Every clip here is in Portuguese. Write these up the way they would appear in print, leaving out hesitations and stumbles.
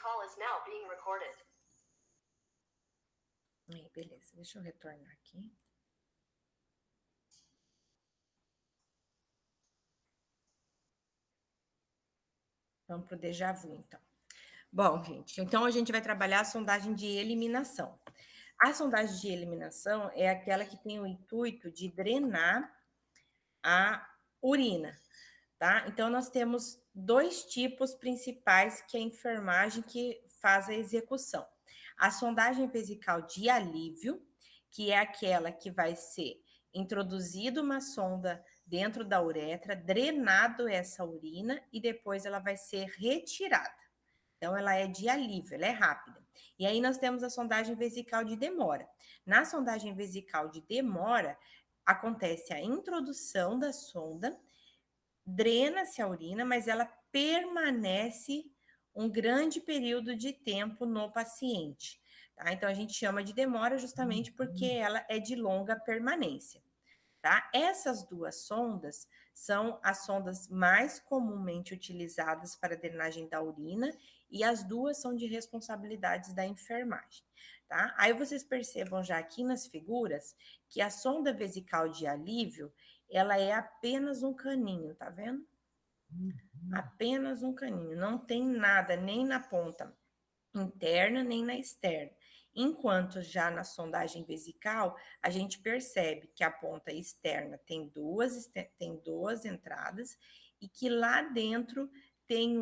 call is now being recorded. Aí, beleza, deixa eu retornar aqui. Vamos para o déjà vu, então. Bom, gente, então a gente vai trabalhar a sondagem de eliminação. A sondagem de eliminação é aquela que tem o intuito de drenar a urina, tá? Então, nós temos dois tipos principais que a enfermagem que faz a execução. A sondagem vesical de alívio, que é aquela que vai ser introduzida uma sonda dentro da uretra, drenado essa urina e depois ela vai ser retirada. Então, ela é de alívio, ela é rápida. E aí nós temos a sondagem vesical de demora. Na sondagem vesical de demora, acontece a introdução da sonda, drena-se a urina, mas ela permanece um grande período de tempo no paciente. Tá? Então, a gente chama de demora justamente porque ela é de longa permanência. Tá? Essas duas sondas são as sondas mais comumente utilizadas para drenagem da urina e as duas são de responsabilidades da enfermagem. Tá? Aí vocês percebam já aqui nas figuras que a sonda vesical de alívio, ela é apenas um caninho, tá vendo? Apenas um caninho, não tem nada nem na ponta interna nem na externa. Enquanto já na sondagem vesical, a gente percebe que a ponta externa tem duas entradas e que lá dentro tem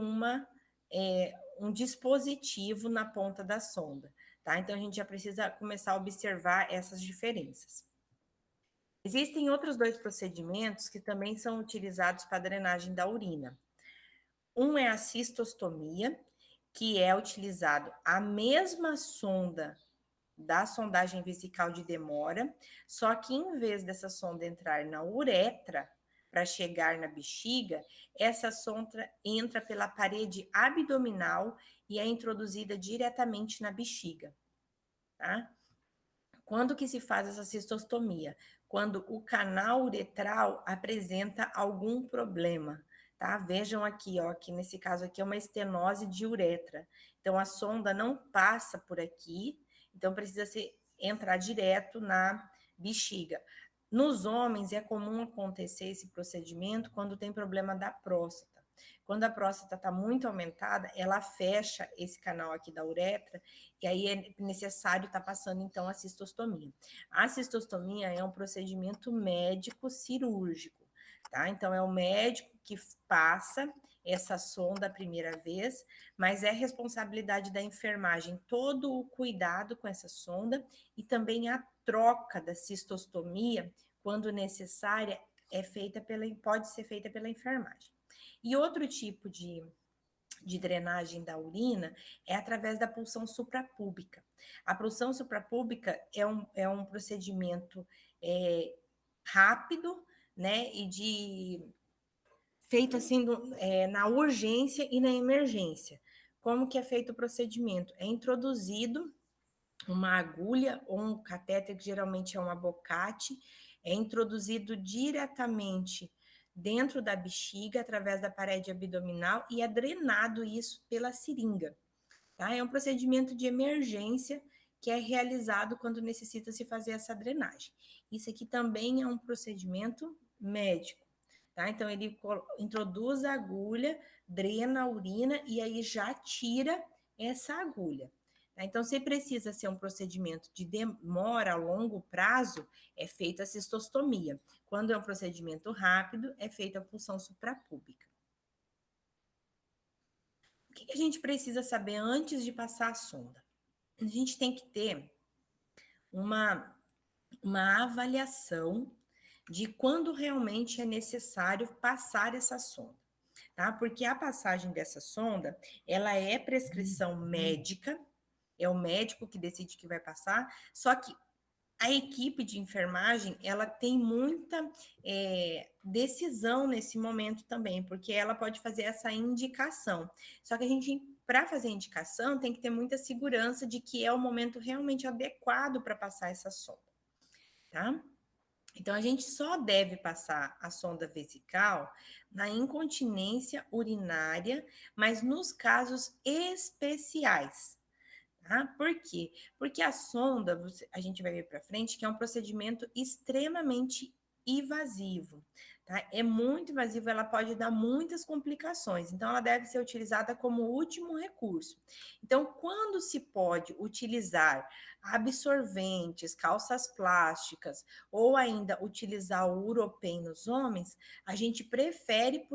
um dispositivo na ponta da sonda, tá? Então, a gente já precisa começar a observar essas diferenças. Existem outros dois procedimentos que também são utilizados para a drenagem da urina. Um é a cistostomia, que é utilizado a mesma sonda da sondagem vesical de demora, só que em vez dessa sonda entrar na uretra para chegar na bexiga, essa sonda entra pela parede abdominal e é introduzida diretamente na bexiga, tá? Quando que se faz essa cistostomia? Quando o canal uretral apresenta algum problema, tá? Vejam aqui, ó, que nesse caso aqui é uma estenose de uretra. Então, a sonda não passa por aqui, então precisa entrar direto na bexiga. Nos homens, é comum acontecer esse procedimento quando tem problema da próstata. Quando a próstata está muito aumentada, ela fecha esse canal aqui da uretra e aí é necessário estar passando, então, a cistostomia. A cistostomia é um procedimento médico cirúrgico, tá? Então, é o médico que passa essa sonda a primeira vez, mas é responsabilidade da enfermagem todo o cuidado com essa sonda e também a troca da cistostomia, quando necessária, pode ser feita pela enfermagem. E outro tipo de drenagem da urina é através da punção suprapúbica. A punção suprapúbica é um procedimento rápido, né, feito assim na urgência e na emergência. Como que é feito o procedimento? É introduzido uma agulha ou um catéter, que geralmente é um abocate, é introduzido diretamente dentro da bexiga, através da parede abdominal, e é drenado isso pela seringa. Tá? É um procedimento de emergência que é realizado quando necessita se fazer essa drenagem. Isso aqui também é um procedimento médico. Tá? Então, ele introduz a agulha, drena a urina e aí já tira essa agulha. Tá? Então, se precisa ser um procedimento de demora a longo prazo, é feita a cistostomia. Quando é um procedimento rápido, é feita a punção suprapúbica. O que a gente precisa saber antes de passar a sonda? A gente tem que ter uma avaliação de quando realmente é necessário passar essa sonda, tá? Porque a passagem dessa sonda, ela é prescrição médica, é o médico que decide que vai passar, só que a equipe de enfermagem, ela tem muita decisão nesse momento também, porque ela pode fazer essa indicação. Só que a gente, para fazer indicação, tem que ter muita segurança de que é o momento realmente adequado para passar essa sonda, tá? Então, a gente só deve passar a sonda vesical na incontinência urinária, mas nos casos especiais. Tá? Por quê? Porque a sonda, a gente vai ver para frente, que é um procedimento extremamente invasivo, tá? É muito invasivo, ela pode dar muitas complicações, então ela deve ser utilizada como último recurso. Então, quando se pode utilizar absorventes, calças plásticas ou ainda utilizar o Uropen nos homens, a gente prefere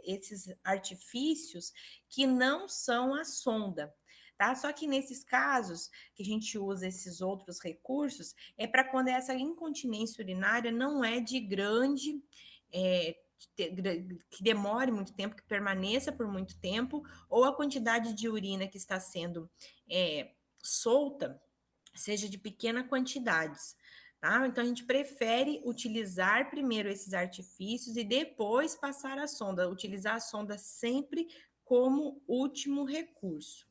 esses artifícios que não são a sonda. Tá? Só que nesses casos que a gente usa esses outros recursos, é para quando essa incontinência urinária não é de grande, que demore muito tempo, que permaneça por muito tempo, ou a quantidade de urina que está sendo solta seja de pequena quantidades. Tá? Então, a gente prefere utilizar primeiro esses artifícios e depois passar a sonda, utilizar a sonda sempre como último recurso.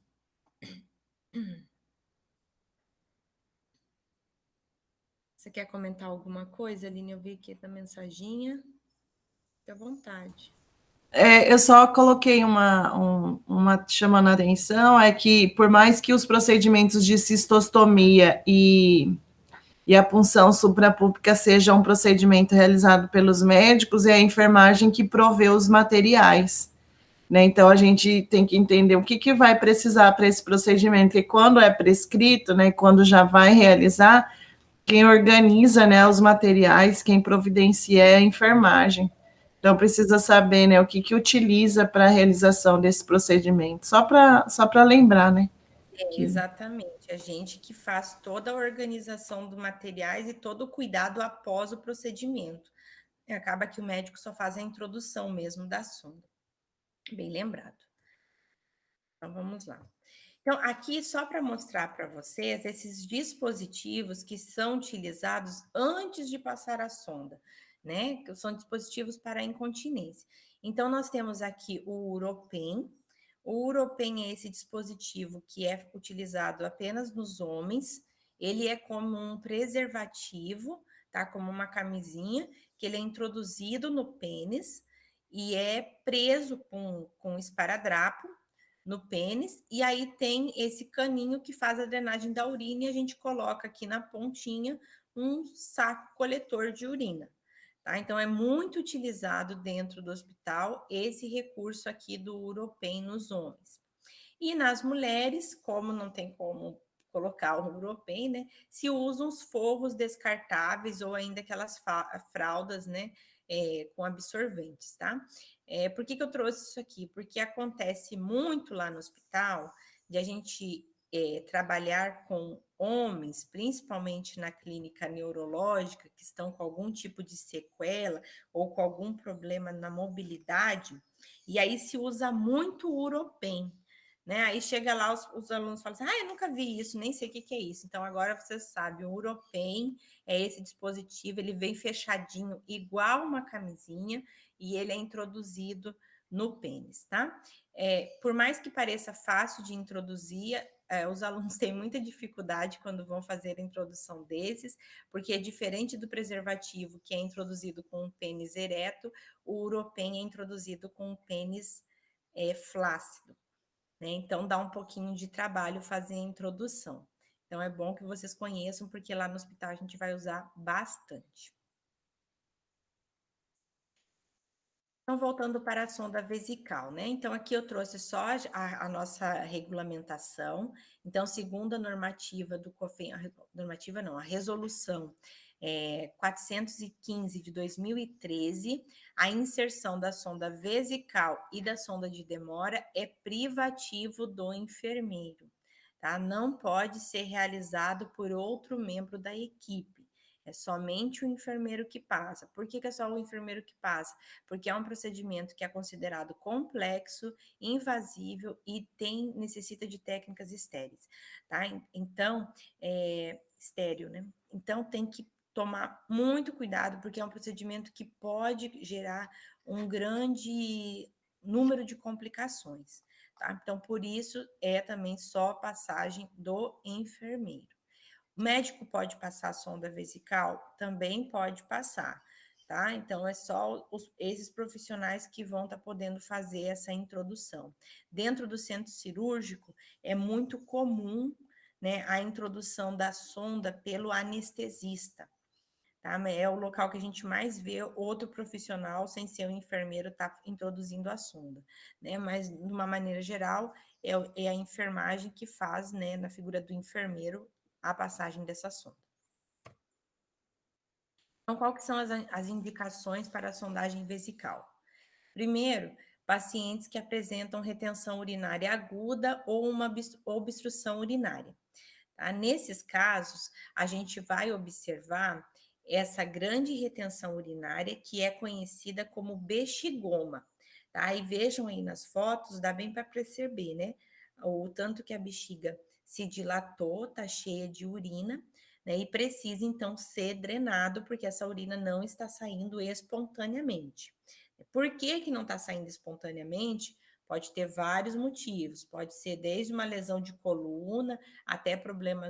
Você quer comentar alguma coisa, Aline? Eu vi aqui da mensaginha. Fique à vontade. Eu só coloquei uma chamando a atenção, é que por mais que os procedimentos de cistostomia e a punção suprapúbica seja um procedimento realizado pelos médicos, é a enfermagem que provê os materiais. Né? Então, a gente tem que entender o que vai precisar para esse procedimento, e quando é prescrito, né, quando já vai realizar, quem organiza, né, os materiais, quem providencia é a enfermagem. Então, precisa saber, né, o que utiliza para a realização desse procedimento. Só para lembrar, né? Que... Exatamente, a gente que faz toda a organização dos materiais e todo o cuidado após o procedimento. E acaba que o médico só faz a introdução mesmo da sonda. Bem lembrado. Então, vamos lá. Então, aqui só para mostrar para vocês esses dispositivos que são utilizados antes de passar a sonda, né? Que são dispositivos para incontinência. Então, nós temos aqui o Uropen. O Uropen é esse dispositivo que é utilizado apenas nos homens. Ele é como um preservativo, tá? Como uma camisinha, que ele é introduzido no pênis e é preso com esparadrapo no pênis, e aí tem esse caninho que faz a drenagem da urina e a gente coloca aqui na pontinha um saco coletor de urina. Tá? Então, é muito utilizado dentro do hospital esse recurso aqui do Uropen nos homens. E nas mulheres, como não tem como colocar o Uropen, né, se usam os forros descartáveis ou ainda aquelas fraldas, né, com absorventes, tá? Por que eu trouxe isso aqui? Porque acontece muito lá no hospital de a gente trabalhar com homens, principalmente na clínica neurológica, que estão com algum tipo de sequela ou com algum problema na mobilidade, e aí se usa muito o Uropen, né? Aí chega lá, os alunos falam assim: eu nunca vi isso, nem sei o que é isso. Então, agora você sabe, o Uropen é esse dispositivo, ele vem fechadinho, igual uma camisinha, e ele é introduzido no pênis, tá? Por mais que pareça fácil de introduzir, os alunos têm muita dificuldade quando vão fazer a introdução desses, porque é diferente do preservativo, que é introduzido com o pênis ereto, o Uropen é introduzido com o pênis flácido. Né? Então, dá um pouquinho de trabalho fazer a introdução. Então, é bom que vocês conheçam, porque lá no hospital a gente vai usar bastante. Então, voltando para a sonda vesical, né? Então, aqui eu trouxe só a nossa regulamentação. Então, segundo a normativa do COFEN, normativa não, a resolução 415 de 2013, a inserção da sonda vesical e da sonda de demora é privativo do enfermeiro, tá? Não pode ser realizado por outro membro da equipe. É somente o enfermeiro que passa. Por que é só o enfermeiro que passa? Porque é um procedimento que é considerado complexo, invasível e necessita de técnicas estéreis, tá? Então, estéreo, né? Então, tem que tomar muito cuidado, porque é um procedimento que pode gerar um grande número de complicações, tá? Então, por isso, é também só passagem do enfermeiro. O médico pode passar a sonda vesical? Também pode passar, tá? Então, é só esses profissionais que vão estar podendo fazer essa introdução. Dentro do centro cirúrgico, é muito comum, né, a introdução da sonda pelo anestesista, tá? É o local que a gente mais vê outro profissional, sem ser o enfermeiro, tá introduzindo a sonda, né? Mas, de uma maneira geral, é a enfermagem que faz, né, na figura do enfermeiro, a passagem dessa sonda. Então, qual que são as indicações para a sondagem vesical? Primeiro, pacientes que apresentam retenção urinária aguda ou uma obstrução urinária. Tá? Nesses casos, a gente vai observar essa grande retenção urinária, que é conhecida como bexigoma. Tá? E vejam aí nas fotos, dá bem para perceber, né? O tanto que a bexiga se dilatou, tá cheia de urina, né? E precisa então ser drenado, porque essa urina não está saindo espontaneamente. Por que que não está saindo espontaneamente? Pode ter vários motivos, pode ser desde uma lesão de coluna até problema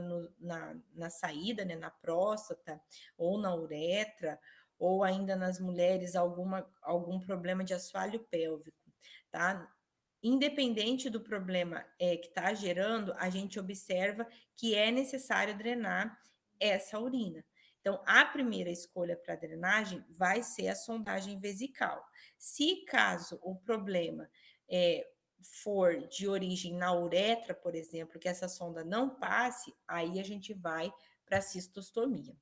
na saída, né, na próstata ou na uretra, ou ainda nas mulheres algum problema de assoalho pélvico, tá? Independente do problema que está gerando, a gente observa que é necessário drenar essa urina. Então, a primeira escolha para drenagem vai ser a sondagem vesical. Se caso o problema for de origem na uretra, por exemplo, que essa sonda não passe, aí a gente vai para a cistostomia.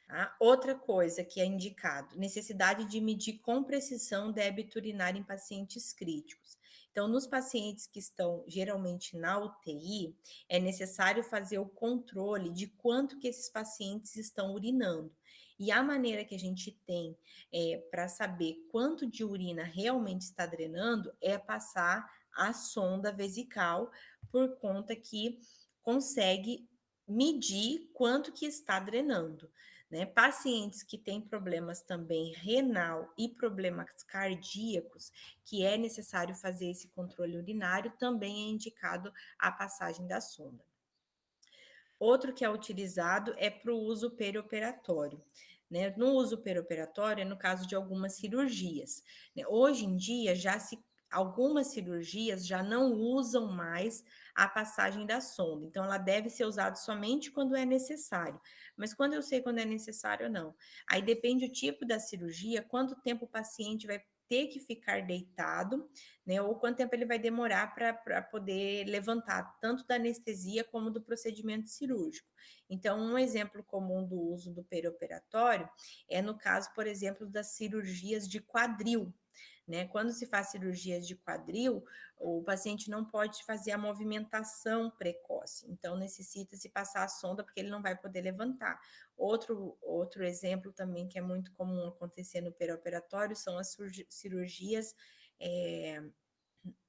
Tá? Outra coisa que é indicado, necessidade de medir com precisão débito urinário em pacientes críticos. Então, nos pacientes que estão geralmente na UTI, é necessário fazer o controle de quanto que esses pacientes estão urinando. E a maneira que a gente tem para saber quanto de urina realmente está drenando é passar a sonda vesical, por conta que consegue medir quanto que está drenando. Né? Pacientes que têm problemas também renal e problemas cardíacos, que é necessário fazer esse controle urinário, também é indicado a passagem da sonda. Outro que é utilizado é para o uso perioperatório. Né? No uso perioperatório, é no caso de algumas cirurgias. Né? Hoje em dia, algumas cirurgias já não usam mais a passagem da sonda. Então, ela deve ser usada somente quando é necessário. Mas quando eu sei quando é necessário ou não? Aí depende do tipo da cirurgia, quanto tempo o paciente vai ter que ficar deitado, né? Ou quanto tempo ele vai demorar para poder levantar, tanto da anestesia como do procedimento cirúrgico. Então, um exemplo comum do uso do perioperatório é no caso, por exemplo, das cirurgias de quadril. Né? Quando se faz cirurgias de quadril, o paciente não pode fazer a movimentação precoce, então necessita-se passar a sonda porque ele não vai poder levantar. Outro exemplo também que é muito comum acontecer no perioperatório são as cirurgias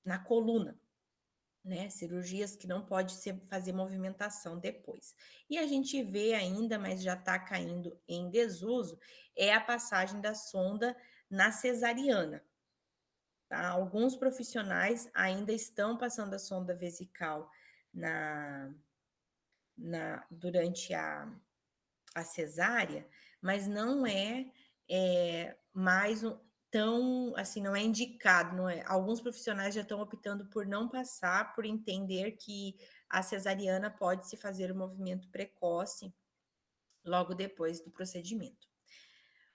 na coluna. Né, cirurgias que não pode fazer movimentação depois. E a gente vê ainda, mas já está caindo em desuso, é a passagem da sonda na cesariana. Tá? Alguns profissionais ainda estão passando a sonda vesical durante a cesárea, mas não é mais tão assim, não é indicado, não é. Alguns profissionais já estão optando por não passar, por entender que a cesariana pode se fazer o movimento precoce logo depois do procedimento.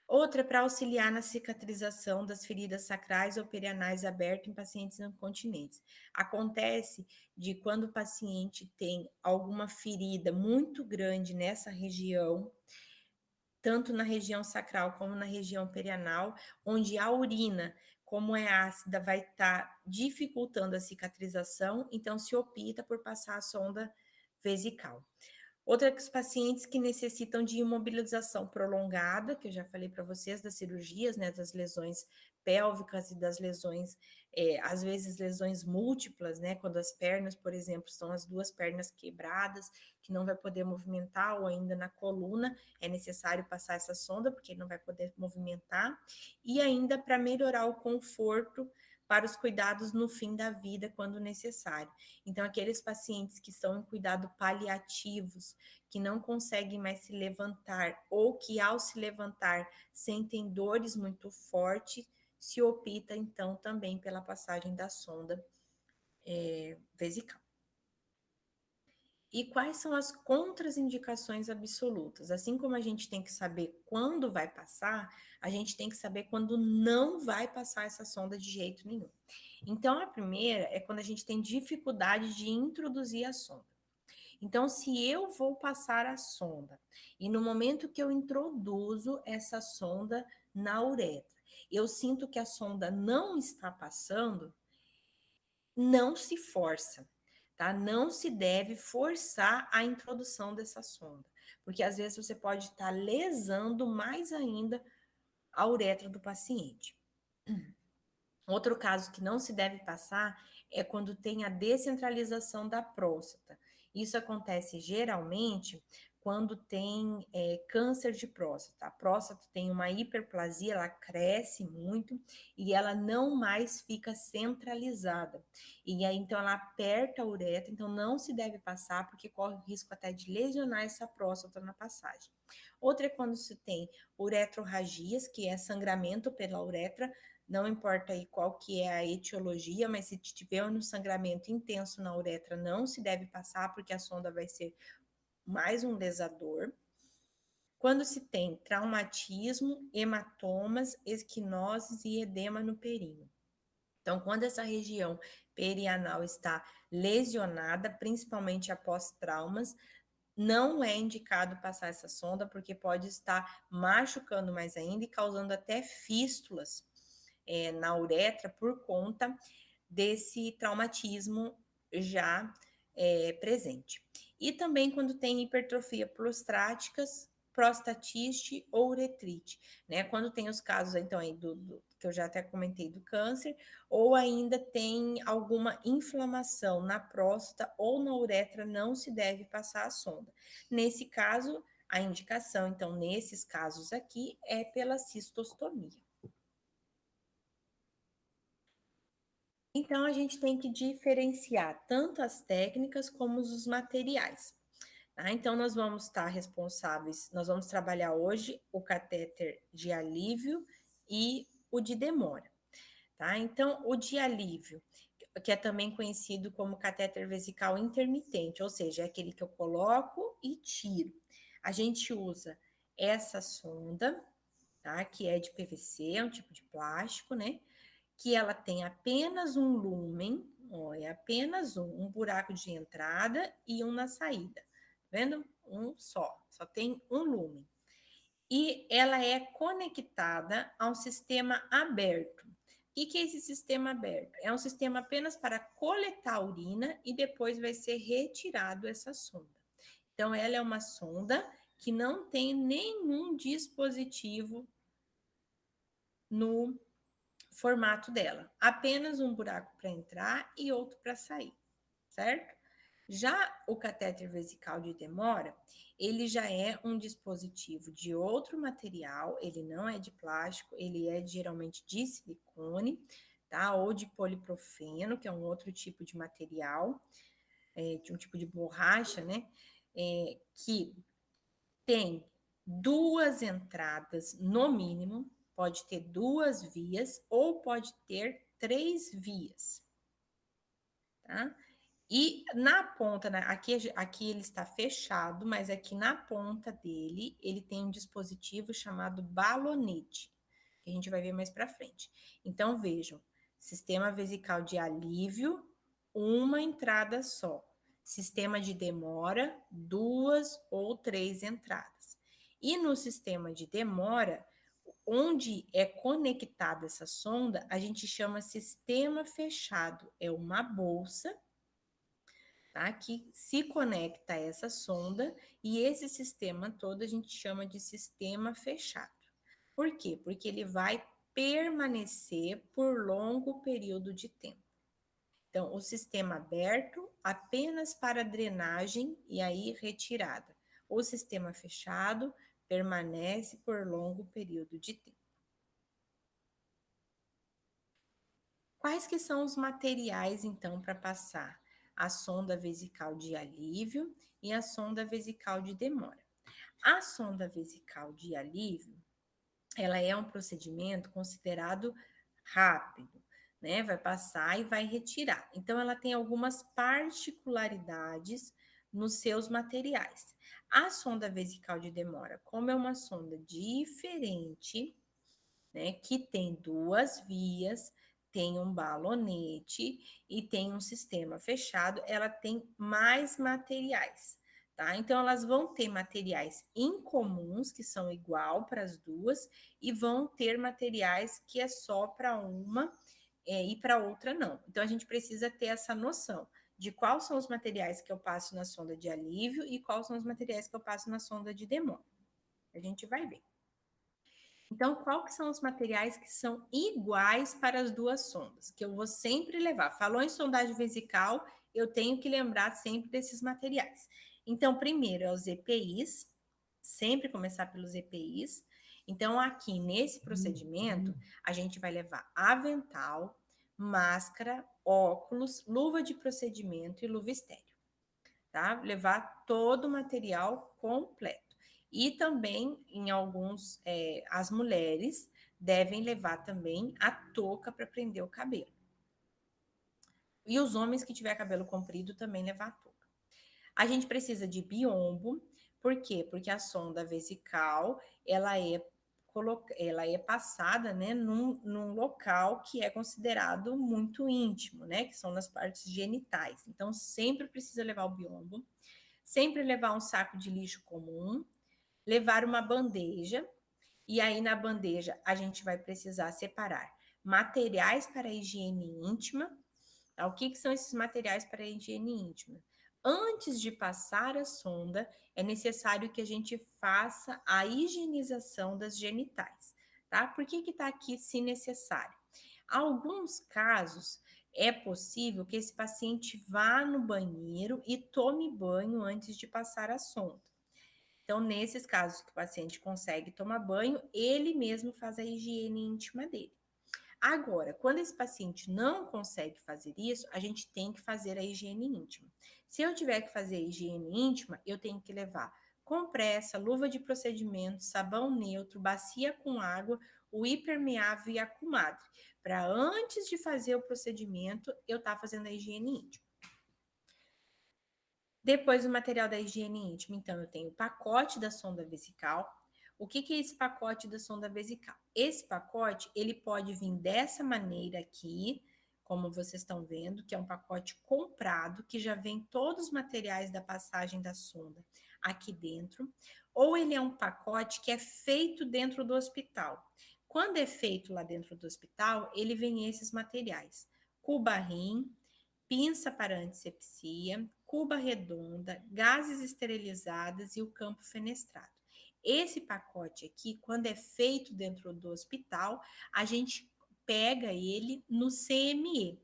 Outra para auxiliar na cicatrização das feridas sacrais ou perianais abertas em pacientes incontinentes. Acontece de quando o paciente tem alguma ferida muito grande nessa região, tanto na região sacral como na região perianal, onde a urina, como é ácida, vai estar dificultando a cicatrização, então se opta por passar a sonda vesical. Outros pacientes que necessitam de imobilização prolongada, que eu já falei para vocês, das cirurgias, né, das lesões pélvicas e das lesões, às vezes lesões múltiplas, né, quando as pernas, por exemplo, estão as duas pernas quebradas, que não vai poder movimentar, ou ainda na coluna, é necessário passar essa sonda, porque ele não vai poder movimentar, e ainda para melhorar o conforto para os cuidados no fim da vida, quando necessário. Então, aqueles pacientes que estão em cuidado paliativos, que não conseguem mais se levantar, ou que ao se levantar sentem dores muito fortes, se opta, então, também pela passagem da sonda vesical. E quais são as contraindicações absolutas? Assim como a gente tem que saber quando vai passar, a gente tem que saber quando não vai passar essa sonda de jeito nenhum. Então, a primeira é quando a gente tem dificuldade de introduzir a sonda. Então, se eu vou passar a sonda e no momento que eu introduzo essa sonda na uretra, eu sinto que a sonda não está passando, não se força, tá? Não se deve forçar a introdução dessa sonda, porque às vezes você pode estar lesando mais ainda a uretra do paciente. Outro caso que não se deve passar é quando tem a descentralização da próstata. Isso acontece geralmente quando tem câncer de próstata. A próstata tem uma hiperplasia, ela cresce muito e ela não mais fica centralizada. E aí, então, ela aperta a uretra, então não se deve passar, porque corre o risco até de lesionar essa próstata na passagem. Outra é quando se tem uretrorragias, que é sangramento pela uretra, não importa aí qual que é a etiologia, mas se tiver um sangramento intenso na uretra, não se deve passar, porque a sonda vai ser mais um lesador. Quando se tem traumatismo, hematomas, esquinoses e edema no períneo. Então, quando essa região perianal está lesionada, principalmente após traumas, não é indicado passar essa sonda, porque pode estar machucando mais ainda e causando até fístulas na uretra por conta desse traumatismo já presente. E também quando tem hipertrofia prostáticas, prostatite ou uretrite, né? Quando tem os casos, então, aí que eu já até comentei do câncer, ou ainda tem alguma inflamação na próstata ou na uretra, não se deve passar a sonda. Nesse caso, a indicação, então, nesses casos aqui, é pela cistostomia. Então, a gente tem que diferenciar tanto as técnicas como os materiais. Tá? Então, nós vamos estar responsáveis, nós vamos trabalhar hoje o catéter de alívio e o de demora. Tá? Então, o de alívio, que é também conhecido como catéter vesical intermitente, ou seja, é aquele que eu coloco e tiro. A gente usa essa sonda, tá? Que é de PVC, é um tipo de plástico, né? Que ela tem apenas um lumen, ó, é apenas um buraco de entrada e um na saída, tá vendo? Um só tem um lumen. E ela é conectada a um sistema aberto. O que é esse sistema aberto? É um sistema apenas para coletar a urina e depois vai ser retirado essa sonda. Então, ela é uma sonda que não tem nenhum dispositivo no formato dela. Apenas um buraco para entrar e outro para sair, certo? Já o catéter vesical de demora, ele já é um dispositivo de outro material, ele não é de plástico, ele é geralmente de silicone, tá? Ou de poliprofeno, que é um outro tipo de material, de um tipo de borracha, né? Que tem duas entradas no mínimo, pode ter duas vias ou pode ter 3 vias, tá? E na ponta, né, aqui ele está fechado, mas aqui na ponta dele, ele tem um dispositivo chamado balonete, que a gente vai ver mais para frente. Então, vejam, sistema vesical de alívio, uma entrada só. Sistema de demora, 2 ou 3 entradas. E no sistema de demora, onde é conectada essa sonda, a gente chama sistema fechado. É uma bolsa, tá, que se conecta a essa sonda, e esse sistema todo a gente chama de sistema fechado. Por quê? Porque ele vai permanecer por longo período de tempo. Então, o sistema aberto apenas para drenagem e aí retirada. O sistema fechado permanece por longo período de tempo. Quais que são os materiais, então, para passar a sonda vesical de alívio e a sonda vesical de demora? A sonda vesical de alívio, ela é um procedimento considerado rápido, né? Vai passar e vai retirar. Então, ela tem algumas particularidades nos seus materiais. A sonda vesical de demora, como é uma sonda diferente, né, que tem 2 vias, tem um balonete e tem um sistema fechado, ela tem mais materiais, tá? Então, elas vão ter materiais incomuns, que são igual para as duas, e vão ter materiais que é só para uma e para outra não. Então, a gente precisa ter essa noção de quais são os materiais que eu passo na sonda de alívio e quais são os materiais que eu passo na sonda de demora. A gente vai ver. Então, qual que são os materiais que são iguais para as duas sondas? Que eu vou sempre levar. Falou em sondagem vesical, eu tenho que lembrar sempre desses materiais. Então, primeiro é os EPIs, sempre começar pelos EPIs. Então, aqui nesse procedimento, a gente vai levar avental, máscara, óculos, luva de procedimento e luva estéreo, tá? Levar todo o material completo. E também, em alguns, as mulheres devem levar também a touca para prender o cabelo. E os homens que tiver cabelo comprido também levar a touca. A gente precisa de biombo, por quê? Porque a sonda vesical, ela é passada, né, num local que é considerado muito íntimo, né, que são nas partes genitais. Então, sempre precisa levar o biombo, sempre levar um saco de lixo comum, levar uma bandeja, e aí na bandeja a gente vai precisar separar materiais para a higiene íntima. Tá? O que são esses materiais para a higiene íntima? Antes de passar a sonda, é necessário que a gente faça a higienização das genitais, tá? Por que está aqui se necessário? Alguns casos é possível que esse paciente vá no banheiro e tome banho antes de passar a sonda. Então, nesses casos que o paciente consegue tomar banho, ele mesmo faz a higiene íntima dele. Agora, quando esse paciente não consegue fazer isso, a gente tem que fazer a higiene íntima. Se eu tiver que fazer a higiene íntima, eu tenho que levar compressa, luva de procedimento, sabão neutro, bacia com água, o hipermeável e a comadre, para antes de fazer o procedimento, eu estar fazendo a higiene íntima. Depois o material da higiene íntima, então eu tenho o pacote da sonda vesical. O que é esse pacote da sonda vesical? Esse pacote, ele pode vir dessa maneira aqui, como vocês estão vendo, que é um pacote comprado, que já vem todos os materiais da passagem da sonda aqui dentro, ou ele é um pacote que é feito dentro do hospital. Quando é feito lá dentro do hospital, ele vem esses materiais: cuba-rim, pinça para antisepsia, cuba redonda, gases esterilizadas e o campo fenestrado. Esse pacote aqui, quando é feito dentro do hospital, a gente pega ele no CME,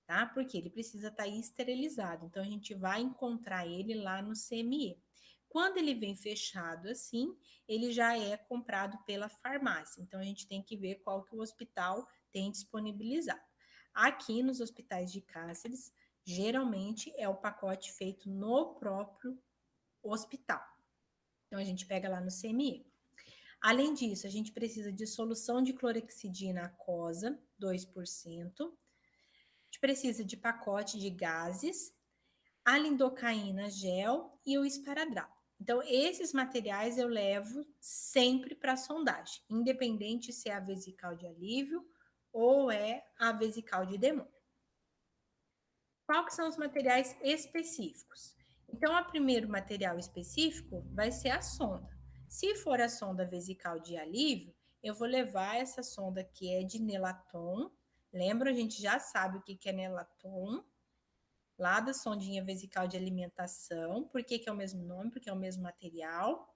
tá? Porque ele precisa estar esterilizado. Então, a gente vai encontrar ele lá no CME. Quando ele vem fechado assim, ele já é comprado pela farmácia. Então, a gente tem que ver qual que o hospital tem disponibilizado. Aqui nos hospitais de Cáceres, geralmente é o pacote feito no próprio hospital. Então, a gente pega lá no CME. Além disso, a gente precisa de solução de clorexidina aquosa, 2%. A gente precisa de pacote de gases, a lidocaína gel e o esparadrapo. Então, esses materiais eu levo sempre para a sondagem, independente se é a vesical de alívio ou é a vesical de demora. Qual que são os materiais específicos? Então, o primeiro material específico vai ser a sonda. Se for a sonda vesical de alívio, eu vou levar essa sonda que é de Nelaton. Lembra, a gente já sabe o que é Nelaton, lá da sondinha vesical de alimentação. Por que é o mesmo nome? Porque é o mesmo material.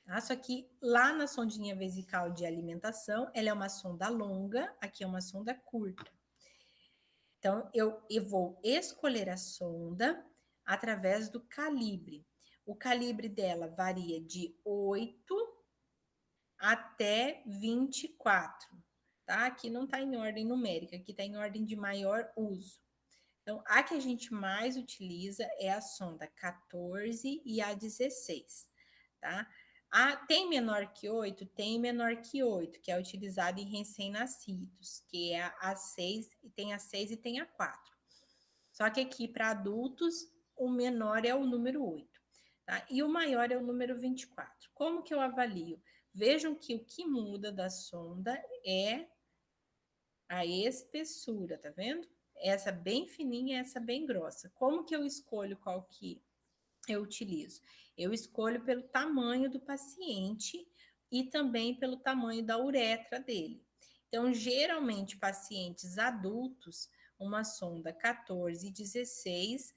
Tá? Só que lá na sondinha vesical de alimentação, ela é uma sonda longa, aqui é uma sonda curta. Então, eu vou escolher a sonda através do calibre. O calibre dela varia de 8 até 24. tá? Aqui não está em ordem numérica, aqui está em ordem de maior uso. Então, a que a gente mais utiliza é a sonda 14 e a 16, tá? Tem menor que 8? Tem menor que 8, que é utilizada em recém-nascidos, que é a 6, e tem a 6 e tem a 4. Só que aqui, para adultos, o menor é o número 8, tá? E o maior é o número 24. Como que eu avalio? Vejam que o que muda da sonda é a espessura, tá vendo? Essa bem fininha, essa bem grossa. Como que eu escolho qual que eu utilizo? Eu escolho pelo tamanho do paciente e também pelo tamanho da uretra dele. Então, geralmente, pacientes adultos, uma sonda 14 e 16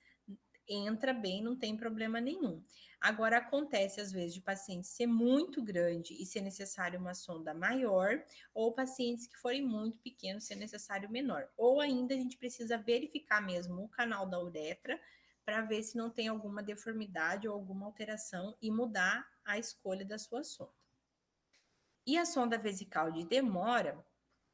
entra bem, não tem problema nenhum. Agora, acontece às vezes de paciente ser muito grande e ser necessário uma sonda maior, ou pacientes que forem muito pequenos ser necessário menor. Ou ainda a gente precisa verificar mesmo o canal da uretra para ver se não tem alguma deformidade ou alguma alteração e mudar a escolha da sua sonda. E a sonda vesical de demora,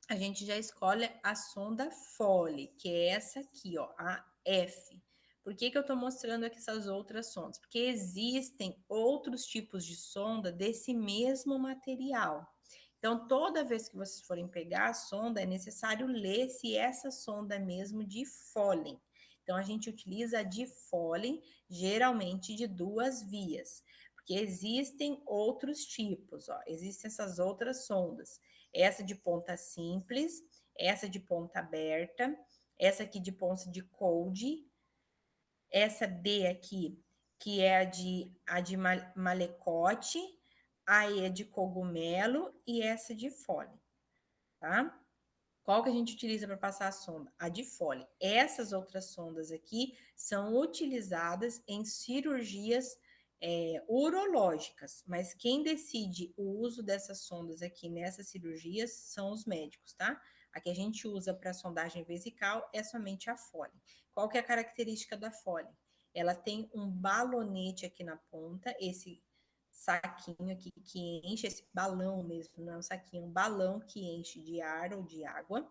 a gente já escolhe a sonda Foley, que é essa aqui, ó, a F. Por que eu estou mostrando aqui essas outras sondas? Porque existem outros tipos de sonda desse mesmo material. Então, toda vez que vocês forem pegar a sonda, é necessário ler se essa sonda é mesmo de Foley. Então, a gente utiliza a de Foley, geralmente de 2 vias, porque existem outros tipos, ó, existem essas outras sondas. Essa de ponta simples, essa de ponta aberta, essa aqui de ponta de cold, essa D aqui, que é a de malecote, a E de cogumelo e essa de Foley, tá? Qual que a gente utiliza para passar a sonda? A de Foley. Essas outras sondas aqui são utilizadas em cirurgias urológicas, mas quem decide o uso dessas sondas aqui nessas cirurgias são os médicos, tá? A que a gente usa para sondagem vesical é somente a Foley. Qual que é a característica da Foley? Ela tem um balonete aqui na ponta, esse saquinho aqui que enche, esse balão mesmo, não é um saquinho, um balão que enche de ar ou de água,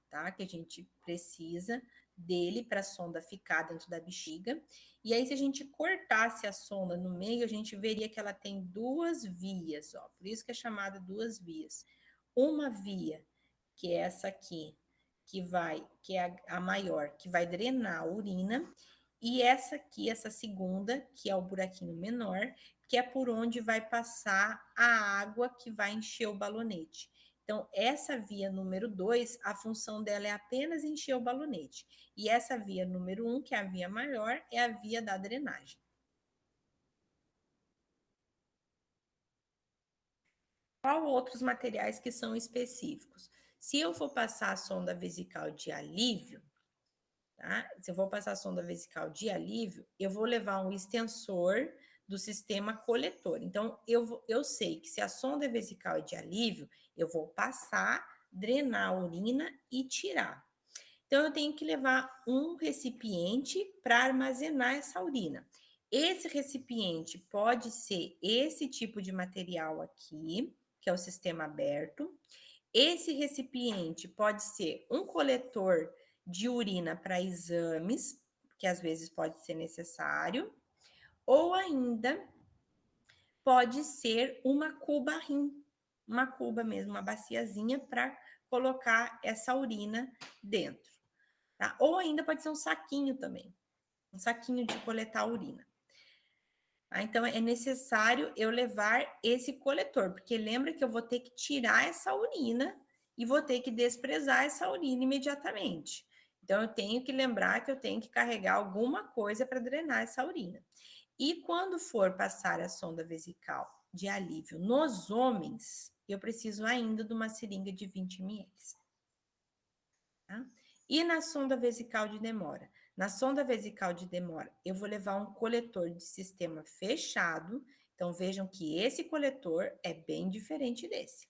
tá? Que a gente precisa dele para a sonda ficar dentro da bexiga. E aí, se a gente cortasse a sonda no meio, a gente veria que ela tem 2 vias, ó. Por isso que é chamada 2 vias. Uma via, que é essa aqui, que é a maior, que vai drenar a urina, e essa aqui, essa segunda, que é o buraquinho menor, que é por onde vai passar a água que vai encher o balonete. Então, essa via número 2, a função dela é apenas encher o balonete. E essa via número 1, que é a via maior, é a via da drenagem. Qual outros materiais que são específicos? Se eu for passar a sonda vesical de alívio, tá? Se eu vou passar a sonda vesical de alívio, eu vou levar um extensor do sistema coletor. Então, eu sei que se a sonda vesical é de alívio, eu vou passar, drenar a urina e tirar. Então, eu tenho que levar um recipiente para armazenar essa urina. Esse recipiente pode ser esse tipo de material aqui, que é o sistema aberto. Esse recipiente pode ser um coletor de urina para exames, que às vezes pode ser necessário, ou ainda pode ser uma cuba rim, uma cuba mesmo, uma baciazinha para colocar essa urina dentro, tá? Ou ainda pode ser um saquinho também, um saquinho de coletar urina. Então, é necessário eu levar esse coletor, porque lembra que eu vou ter que tirar essa urina e vou ter que desprezar essa urina imediatamente. Então, eu tenho que lembrar que eu tenho que carregar alguma coisa para drenar essa urina. E quando for passar a sonda vesical de alívio nos homens, eu preciso ainda de uma seringa de 20 ml. Tá? E na sonda vesical de demora? Na sonda vesical de demora, eu vou levar um coletor de sistema fechado. Então, vejam que esse coletor é bem diferente desse.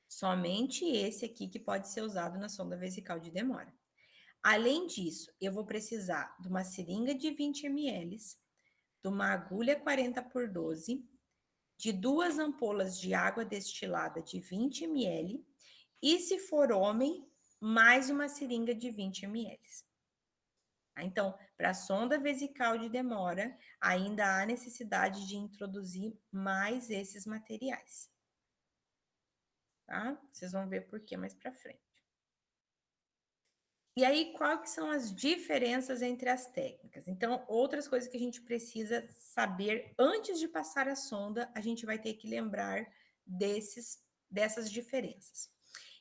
Somente esse aqui que pode ser usado na sonda vesical de demora. Além disso, eu vou precisar de uma seringa de 20 ml, de uma agulha 40 por 12, de 2 ampolas de água destilada de 20 ml E se for homem, mais uma seringa de 20 ml. Então, para a sonda vesical de demora, ainda há necessidade de introduzir mais esses materiais. Tá? Vocês vão ver por que mais para frente. E aí, quais são as diferenças entre as técnicas? Então, outras coisas que a gente precisa saber antes de passar a sonda, a gente vai ter que lembrar dessas diferenças.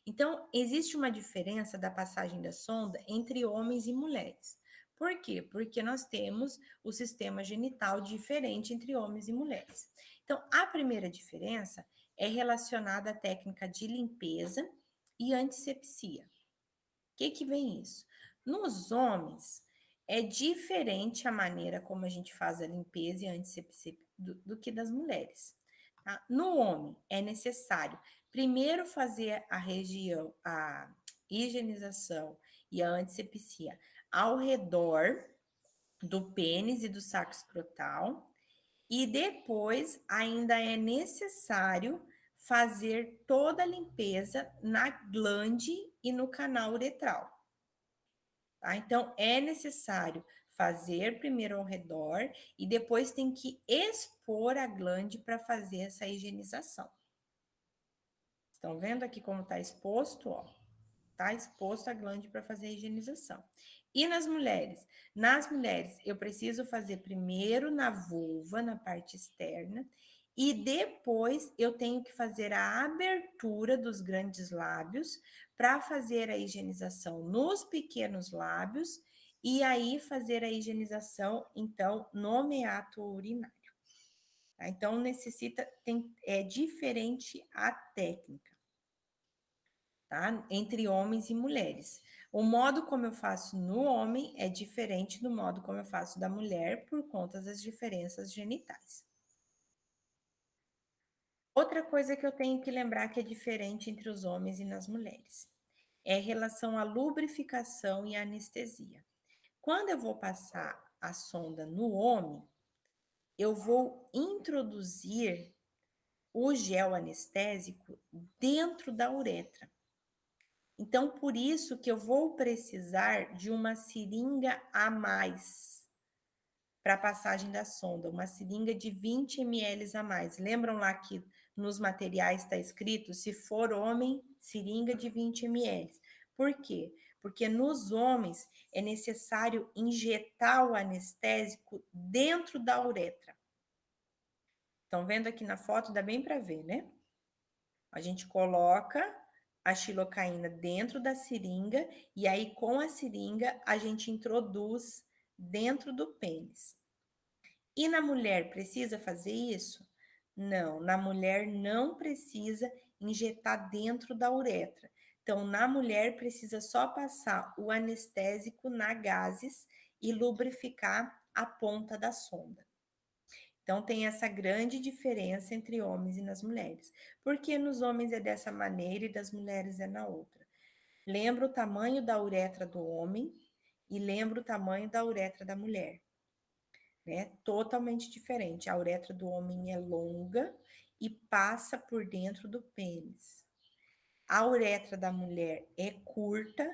Então, existe uma diferença da passagem da sonda entre homens e mulheres. Por quê? Porque nós temos o sistema genital diferente entre homens e mulheres. Então, a primeira diferença é relacionada à técnica de limpeza e antisepsia. O que vem isso? Nos homens, é diferente a maneira como a gente faz a limpeza e a antisepsia do que das mulheres. Tá? No homem, é necessário primeiro fazer a higienização e a antisepsia ao redor do pênis e do saco escrotal, e depois ainda é necessário fazer toda a limpeza na glande e no canal uretral. Tá? Então, é necessário fazer primeiro ao redor e depois tem que expor a glande para fazer essa higienização. Estão vendo aqui como está exposto? Ó, está exposto a glande para fazer a higienização. E nas mulheres? Nas mulheres, eu preciso fazer primeiro na vulva, na parte externa, e depois eu tenho que fazer a abertura dos grandes lábios para fazer a higienização nos pequenos lábios e aí fazer a higienização, então, no meato urinário. Tá? Então, é diferente a técnica. Tá? Entre homens e mulheres. O modo como eu faço no homem é diferente do modo como eu faço da mulher por conta das diferenças genitais. Outra coisa que eu tenho que lembrar que é diferente entre os homens e nas mulheres é em relação à lubrificação e anestesia. Quando eu vou passar a sonda no homem, eu vou introduzir o gel anestésico dentro da uretra. Então, por isso que eu vou precisar de uma seringa a mais para a passagem da sonda, uma seringa de 20 ml a mais. Lembram lá que nos materiais está escrito, se for homem, seringa de 20 ml. Por quê? Porque nos homens é necessário injetar o anestésico dentro da uretra. Estão vendo aqui na foto? Dá bem para ver, né? A gente coloca a xilocaína dentro da seringa e aí com a seringa a gente introduz dentro do pênis. E na mulher precisa fazer isso? Não, na mulher não precisa injetar dentro da uretra. Então, na mulher precisa só passar o anestésico na gases e lubrificar a ponta da sonda. Então, tem essa grande diferença entre homens e nas mulheres. Porque nos homens é dessa maneira e das mulheres é na outra. Lembra o tamanho da uretra do homem e lembra o tamanho da uretra da mulher. Né? Totalmente diferente. A uretra do homem é longa e passa por dentro do pênis. A uretra da mulher é curta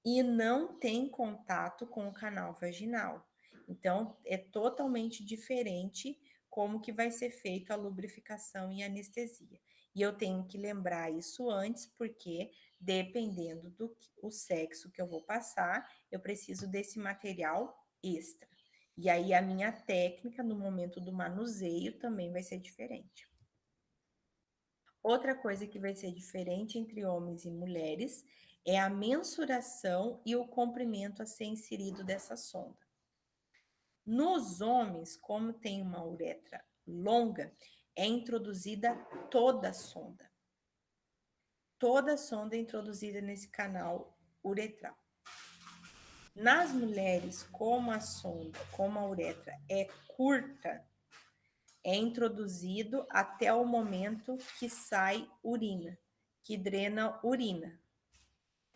e não tem contato com o canal vaginal. Então, é totalmente diferente como que vai ser feita a lubrificação e anestesia. E eu tenho que lembrar isso antes, porque dependendo do sexo que eu vou passar, eu preciso desse material extra. E aí a minha técnica no momento do manuseio também vai ser diferente. Outra coisa que vai ser diferente entre homens e mulheres é a mensuração e o comprimento a ser inserido dessa sonda. Nos homens, como tem uma uretra longa, é introduzida toda a sonda. Toda a sonda é introduzida nesse canal uretral. Nas mulheres, como a sonda, como a uretra é curta, é introduzido até o momento que sai urina, que drena urina.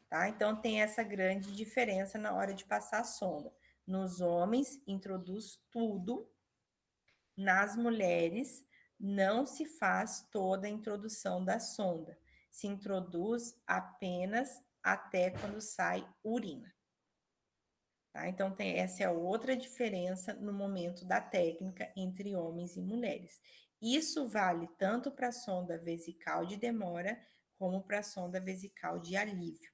Tá? Então, tem essa grande diferença na hora de passar a sonda. Nos homens, introduz tudo. Nas mulheres, não se faz toda a introdução da sonda. se introduz apenas até quando sai urina. Tá? Então, essa é outra diferença no momento da técnica entre homens e mulheres. Isso vale tanto para a sonda vesical de demora, como para a sonda vesical de alívio.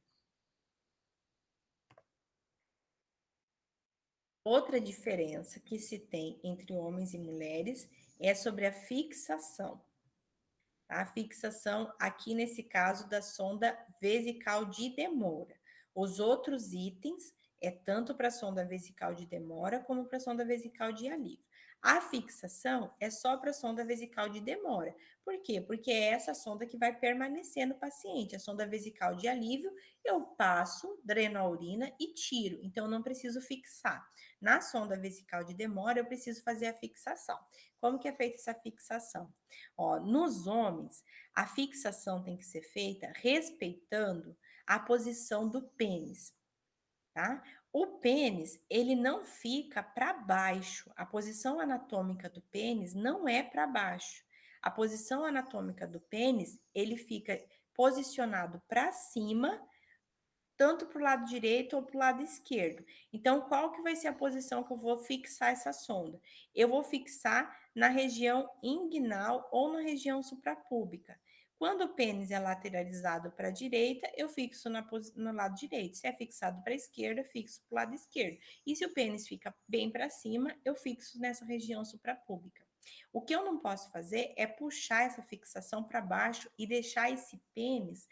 Outra diferença que se tem entre homens e mulheres é sobre a fixação. A fixação, aqui nesse caso, da sonda vesical de demora. Os outros itens é tanto para a sonda vesical de demora como para a sonda vesical de alívio. A fixação é só para a sonda vesical de demora. Por quê? Porque é essa sonda que vai permanecer no paciente. A sonda vesical de alívio, eu passo, dreno a urina e tiro. Então, não preciso fixar. Na sonda vesical de demora, eu preciso fazer a fixação. Como que é feita essa fixação? Ó, nos homens, a fixação tem que ser feita respeitando a posição do pênis, tá? O pênis, ele não fica para baixo. A posição anatômica do pênis não é para baixo. A posição anatômica do pênis, ele fica posicionado para cima, tanto para o lado direito ou para o lado esquerdo. Então, qual que vai ser a posição que eu vou fixar essa sonda? Eu vou fixar na região inguinal ou na região suprapúbica. Quando o pênis é lateralizado para a direita, eu fixo no lado direito. Se é fixado para a esquerda, fixo para o lado esquerdo. E se o pênis fica bem para cima, eu fixo nessa região suprapúbica. O que eu não posso fazer é puxar essa fixação para baixo e deixar esse pênis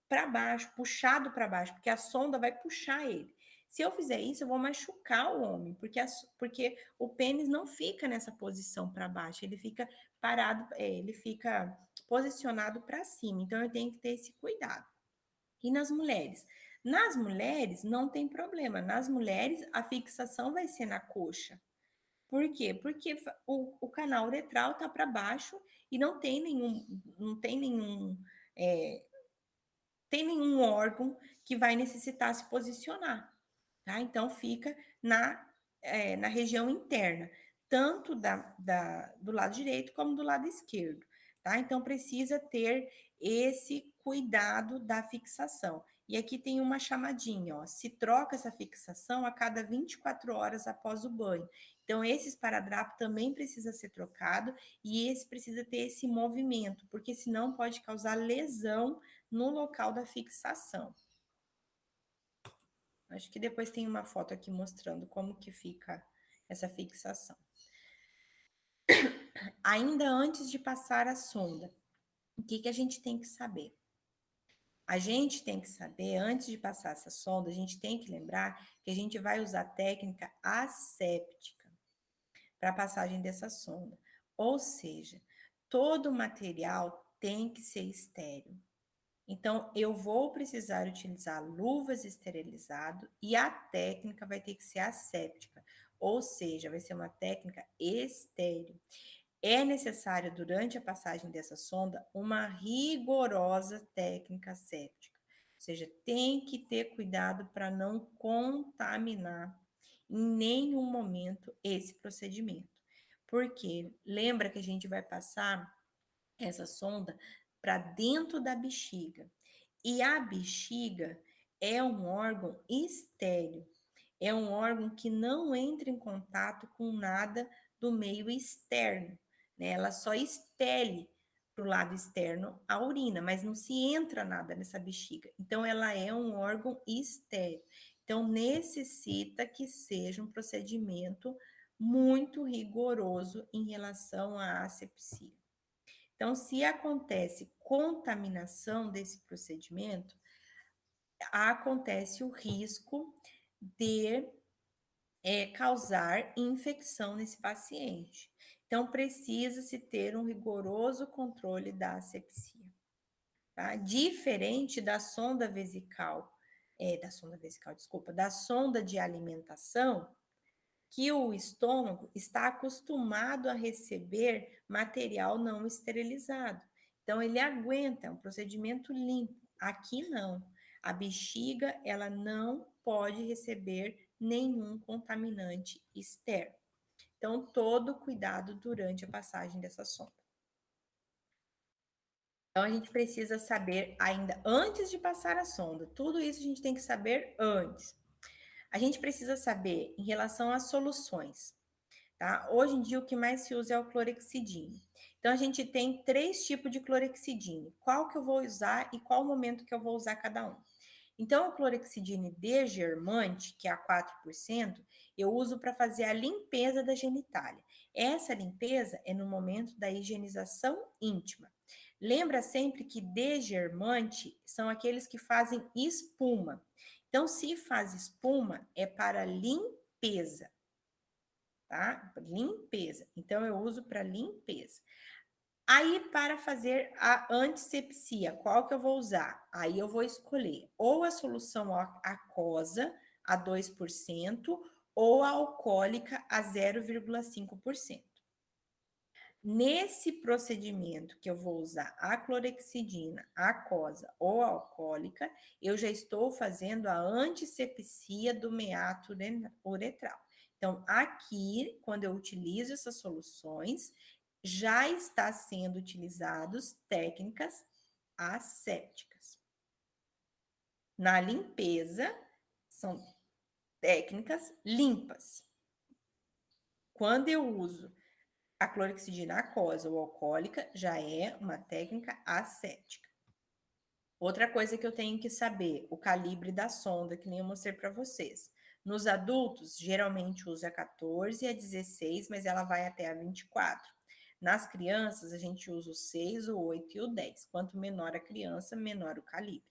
para baixo, puxado para baixo, porque a sonda vai puxar ele. Se eu fizer isso, eu vou machucar o homem, porque o pênis não fica nessa posição para baixo, ele fica parado, ele fica posicionado para cima. Então, eu tenho que ter esse cuidado. E nas mulheres? Nas mulheres, não tem problema. Nas mulheres, a fixação vai ser na coxa. Por quê? Porque o canal uretral está para baixo e não tem nenhum órgão que vai necessitar se posicionar, tá? Então, fica na região interna, tanto do lado direito como do lado esquerdo, tá? Então, precisa ter esse cuidado da fixação. E aqui tem uma chamadinha, ó, se troca essa fixação a cada 24 horas após o banho. Então, esse esparadrapo também precisa ser trocado e esse precisa ter esse movimento, porque senão pode causar lesão no local da fixação. Acho que depois tem uma foto aqui mostrando como que fica essa fixação. Ainda antes de passar a sonda, o que a gente tem que saber? A gente tem que saber, antes de passar essa sonda, a gente tem que lembrar que a gente vai usar a técnica asséptica para a passagem dessa sonda. Ou seja, todo o material tem que ser estéril. Então, eu vou precisar utilizar luvas esterilizado e a técnica vai ter que ser asséptica, ou seja, vai ser uma técnica estéril. É necessário, durante a passagem dessa sonda, uma rigorosa técnica asséptica. Ou seja, tem que ter cuidado para não contaminar em nenhum momento esse procedimento. Porque lembra que a gente vai passar essa sonda para dentro da bexiga. E a bexiga é um órgão estéril, é um órgão que não entra em contato com nada do meio externo, né? Ela só expele para o lado externo a urina, mas não se entra nada nessa bexiga. Então, ela é um órgão estéril. Então, necessita que seja um procedimento muito rigoroso em relação à asepsia. Então, se acontece contaminação desse procedimento, acontece o risco de causar infecção nesse paciente. Então, precisa-se ter um rigoroso controle da asepsia, tá? Diferente da sonda vesical, desculpa, da sonda de alimentação, que o estômago está acostumado a receber material não esterilizado. Então, ele aguenta, é um procedimento limpo. Aqui não. A bexiga, ela não pode receber nenhum contaminante externo. Então, todo cuidado durante a passagem dessa sonda. Então, a gente precisa saber ainda antes de passar a sonda. Tudo isso a gente tem que saber antes. A gente precisa saber em relação às soluções, tá? Hoje em dia, o que mais se usa é o clorexidine. Então, a gente tem 3 tipos de clorexidine. Qual que eu vou usar e qual o momento que eu vou usar cada um? Então, o clorexidine desgermante, que é a 4%, eu uso para fazer a limpeza da genitália. Essa limpeza é no momento da higienização íntima. Lembra sempre que desgermante são aqueles que fazem espuma. Então, se faz espuma, é para limpeza, tá? Limpeza. Então, eu uso para limpeza. Aí, para fazer a antisepsia, qual que eu vou usar? Aí eu vou escolher ou a solução aquosa, a 2%, ou a alcoólica, a 0,5%. Nesse procedimento que eu vou usar a clorexidina aquosa ou alcoólica, eu já estou fazendo a antisepsia do meato uretral. Então, aqui, quando eu utilizo essas soluções, já está sendo utilizadas técnicas assépticas. Na limpeza, são técnicas limpas. Quando eu uso a clorexidina aquosa ou alcoólica, já é uma técnica asséptica. Outra coisa que eu tenho que saber, o calibre da sonda, que nem eu mostrei para vocês. Nos adultos, geralmente usa 14 a 16, mas ela vai até a 24. Nas crianças, a gente usa o 6, o 8 e o 10. Quanto menor a criança, menor o calibre.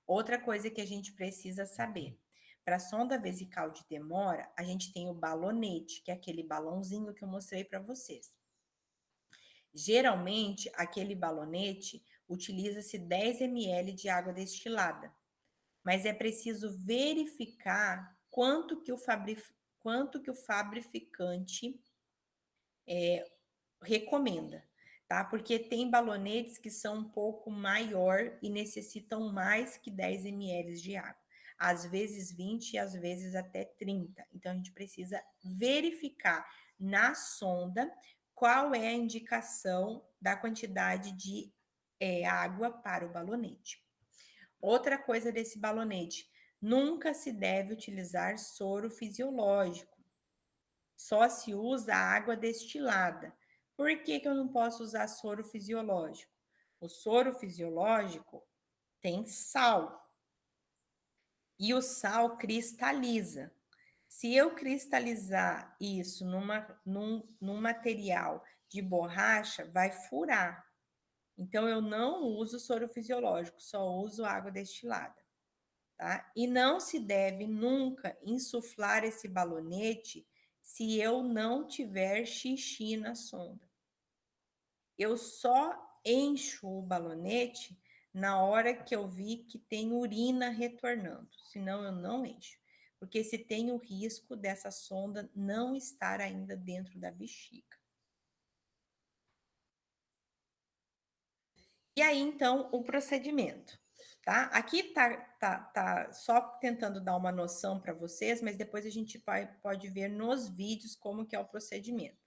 Outra coisa que a gente precisa saber. Para a sonda vesical de demora, a gente tem o balonete, que é aquele balãozinho que eu mostrei para vocês. Geralmente, aquele balonete utiliza-se 10 ml de água destilada, mas é preciso verificar quanto que o fabricante recomenda, tá? Porque tem balonetes que são um pouco maior e necessitam mais que 10 ml de água. Às vezes 20 e às vezes até 30. Então, a gente precisa verificar na sonda qual é a indicação da quantidade de água para o balonete. Outra coisa desse balonete, nunca se deve utilizar soro fisiológico. Só se usa água destilada. Por que eu não posso usar soro fisiológico? O soro fisiológico tem sal. E o sal cristaliza. Se eu cristalizar isso num material de borracha, vai furar. Então, eu não uso soro fisiológico, só uso água destilada. Tá? E não se deve nunca insuflar esse balonete se eu não tiver xixi na sonda. Eu só encho o balonete na hora que eu vi que tem urina retornando, senão eu não encho. Porque se tem o risco dessa sonda não estar ainda dentro da bexiga. E aí, então, o procedimento. Tá? Aqui tá só tentando dar uma noção para vocês, mas depois a gente pode ver nos vídeos como que é o procedimento.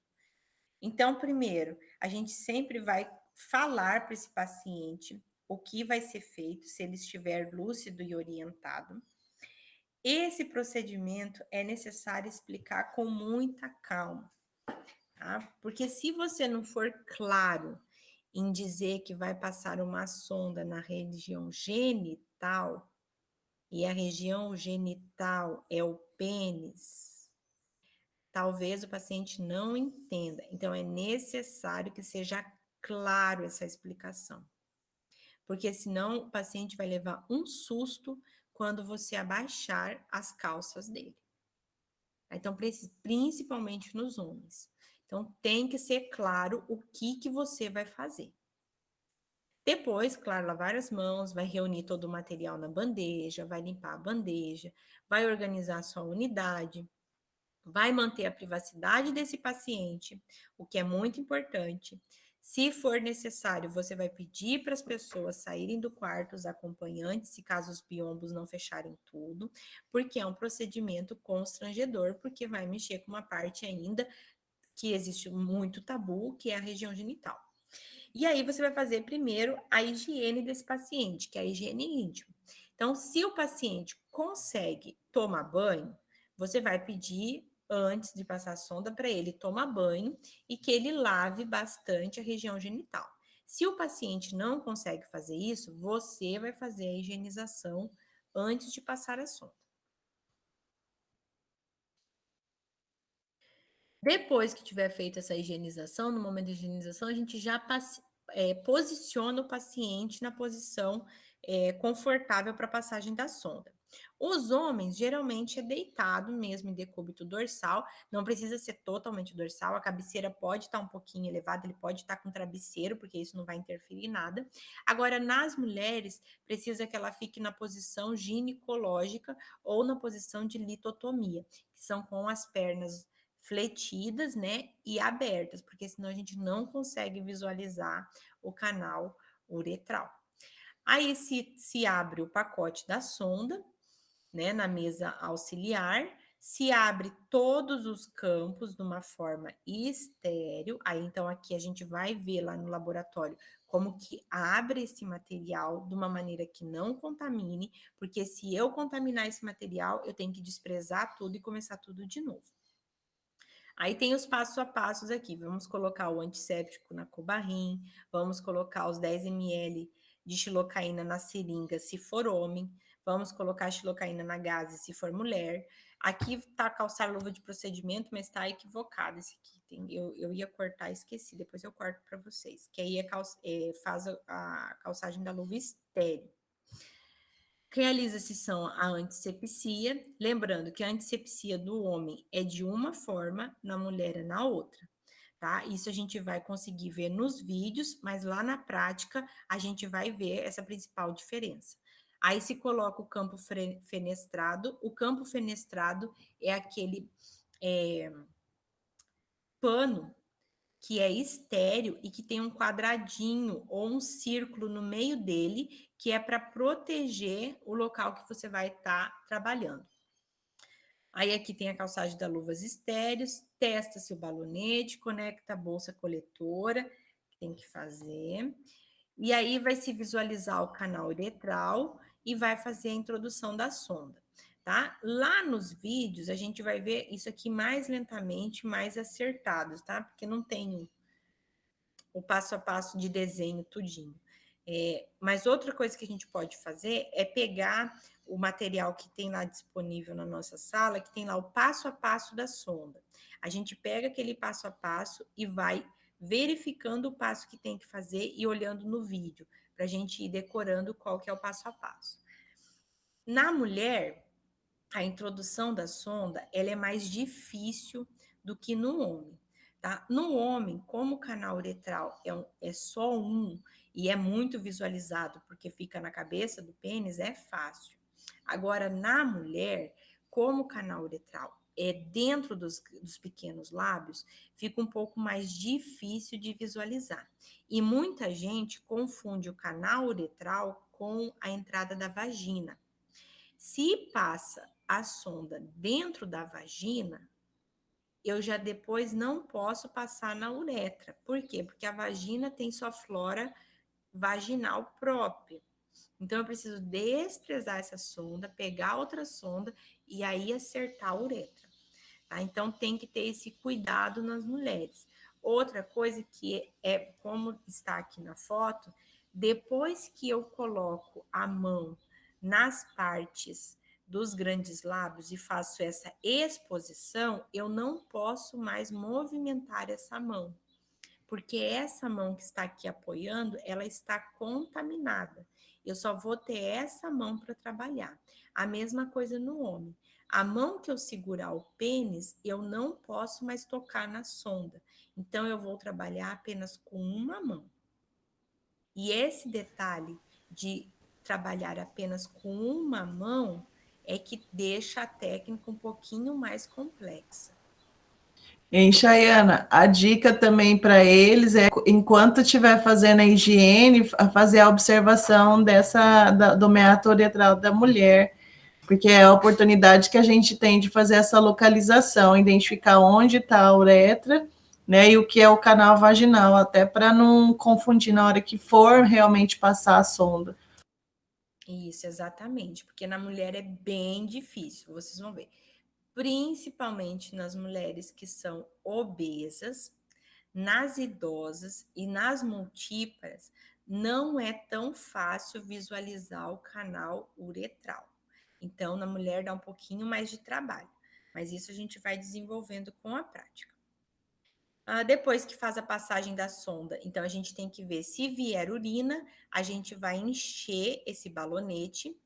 Então, primeiro, a gente sempre vai falar para esse paciente o que vai ser feito se ele estiver lúcido e orientado. Esse procedimento é necessário explicar com muita calma, tá? Porque se você não for claro em dizer que vai passar uma sonda na região genital, e a região genital é o pênis, talvez o paciente não entenda. Então, é necessário que seja claro essa explicação. Porque senão o paciente vai levar um susto quando você abaixar as calças dele. Então, principalmente nos homens. Então, tem que ser claro o que você vai fazer. Depois, claro, lavar as mãos, vai reunir todo o material na bandeja, vai limpar a bandeja, vai organizar a sua unidade, vai manter a privacidade desse paciente, o que é muito importante. Se for necessário, você vai pedir para as pessoas saírem do quarto, os acompanhantes, se caso os biombos não fecharem tudo, porque é um procedimento constrangedor, porque vai mexer com uma parte ainda que existe muito tabu, que é a região genital. E aí você vai fazer primeiro a higiene desse paciente, que é a higiene íntima. Então, se o paciente consegue tomar banho, você vai pedir antes de passar a sonda para ele tomar banho e que ele lave bastante a região genital. Se o paciente não consegue fazer isso, você vai fazer a higienização antes de passar a sonda. Depois que tiver feito essa higienização, no momento da higienização, a gente já posiciona o paciente na posição confortável para a passagem da sonda. Os homens, geralmente, é deitado mesmo em decúbito dorsal, não precisa ser totalmente dorsal, a cabeceira pode estar um pouquinho elevada, ele pode estar com travesseiro, porque isso não vai interferir em nada. Agora, nas mulheres, precisa que ela fique na posição ginecológica ou na posição de litotomia, que são com as pernas fletidas, né, e abertas, porque senão a gente não consegue visualizar o canal uretral. Aí se abre o pacote da sonda, né, na mesa auxiliar, se abre todos os campos de uma forma estéreo, aí então aqui a gente vai ver lá no laboratório como que abre esse material de uma maneira que não contamine, porque se eu contaminar esse material, eu tenho que desprezar tudo e começar tudo de novo. Aí tem os passo a passos aqui. Vamos colocar o antisséptico na Cobarrim, vamos colocar os 10 ml de xilocaína na seringa, se for homem, vamos colocar a xilocaína na gase, se for mulher. Aqui tá calçar luva de procedimento, mas tá equivocado esse aqui. Eu ia cortar, esqueci, depois eu corto para vocês. Que aí faz a calçagem da luva estéreo. Realiza-se a antisepsia, lembrando que a antisepsia do homem é de uma forma, na mulher é na outra, tá? Isso a gente vai conseguir ver nos vídeos, mas lá na prática a gente vai ver essa principal diferença. Aí se coloca o campo fenestrado. O campo fenestrado é aquele pano que é estéreo e que tem um quadradinho ou um círculo no meio dele, que é para proteger o local que você vai estar trabalhando. Aí aqui tem a calçagem das luvas estéreos, testa-se o balonete, conecta a bolsa coletora, que tem que fazer. E aí vai se visualizar o canal uretral e vai fazer a introdução da sonda, tá? Lá nos vídeos a gente vai ver isso aqui mais lentamente, mais acertado, tá? Porque não tem o passo a passo de desenho tudinho. Mas outra coisa que a gente pode fazer é pegar o material que tem lá disponível na nossa sala, que tem lá o passo a passo da sonda. A gente pega aquele passo a passo e vai verificando o passo que tem que fazer e olhando no vídeo, para a gente ir decorando qual que é o passo a passo. Na mulher, a introdução da sonda ela é mais difícil do que no homem. Tá? No homem, como o canal uretral é só um e é muito visualizado porque fica na cabeça do pênis, é fácil. Agora, na mulher, como o canal uretral é dentro dos pequenos lábios, fica um pouco mais difícil de visualizar. E muita gente confunde o canal uretral com a entrada da vagina. Se passa a sonda dentro da vagina, eu já depois não posso passar na uretra. Por quê? Porque a vagina tem sua flora vaginal própria. Então, eu preciso desprezar essa sonda, pegar outra sonda e aí acertar a uretra. Tá? Então, tem que ter esse cuidado nas mulheres. Outra coisa que é, como está aqui na foto, depois que eu coloco a mão nas partes dos grandes lábios e faço essa exposição, eu não posso mais movimentar essa mão, porque essa mão que está aqui apoiando, ela está contaminada. Eu só vou ter essa mão para trabalhar. A mesma coisa no homem. A mão que eu segurar o pênis, eu não posso mais tocar na sonda. Então, eu vou trabalhar apenas com uma mão. E esse detalhe de trabalhar apenas com uma mão é que deixa a técnica um pouquinho mais complexa. Em Chayana, a dica também para eles é, enquanto estiver fazendo a higiene, fazer a observação do meato uretral da mulher, porque é a oportunidade que a gente tem de fazer essa localização, identificar onde está a uretra né? E o que é o canal vaginal, até para não confundir na hora que for realmente passar a sonda. Isso, exatamente, porque na mulher é bem difícil, vocês vão ver. Principalmente nas mulheres que são obesas, nas idosas e nas multíparas, não é tão fácil visualizar o canal uretral. Então, na mulher dá um pouquinho mais de trabalho, mas isso a gente vai desenvolvendo com a prática. Depois que faz a passagem da sonda, então a gente tem que ver se vier urina, a gente vai encher esse balonete,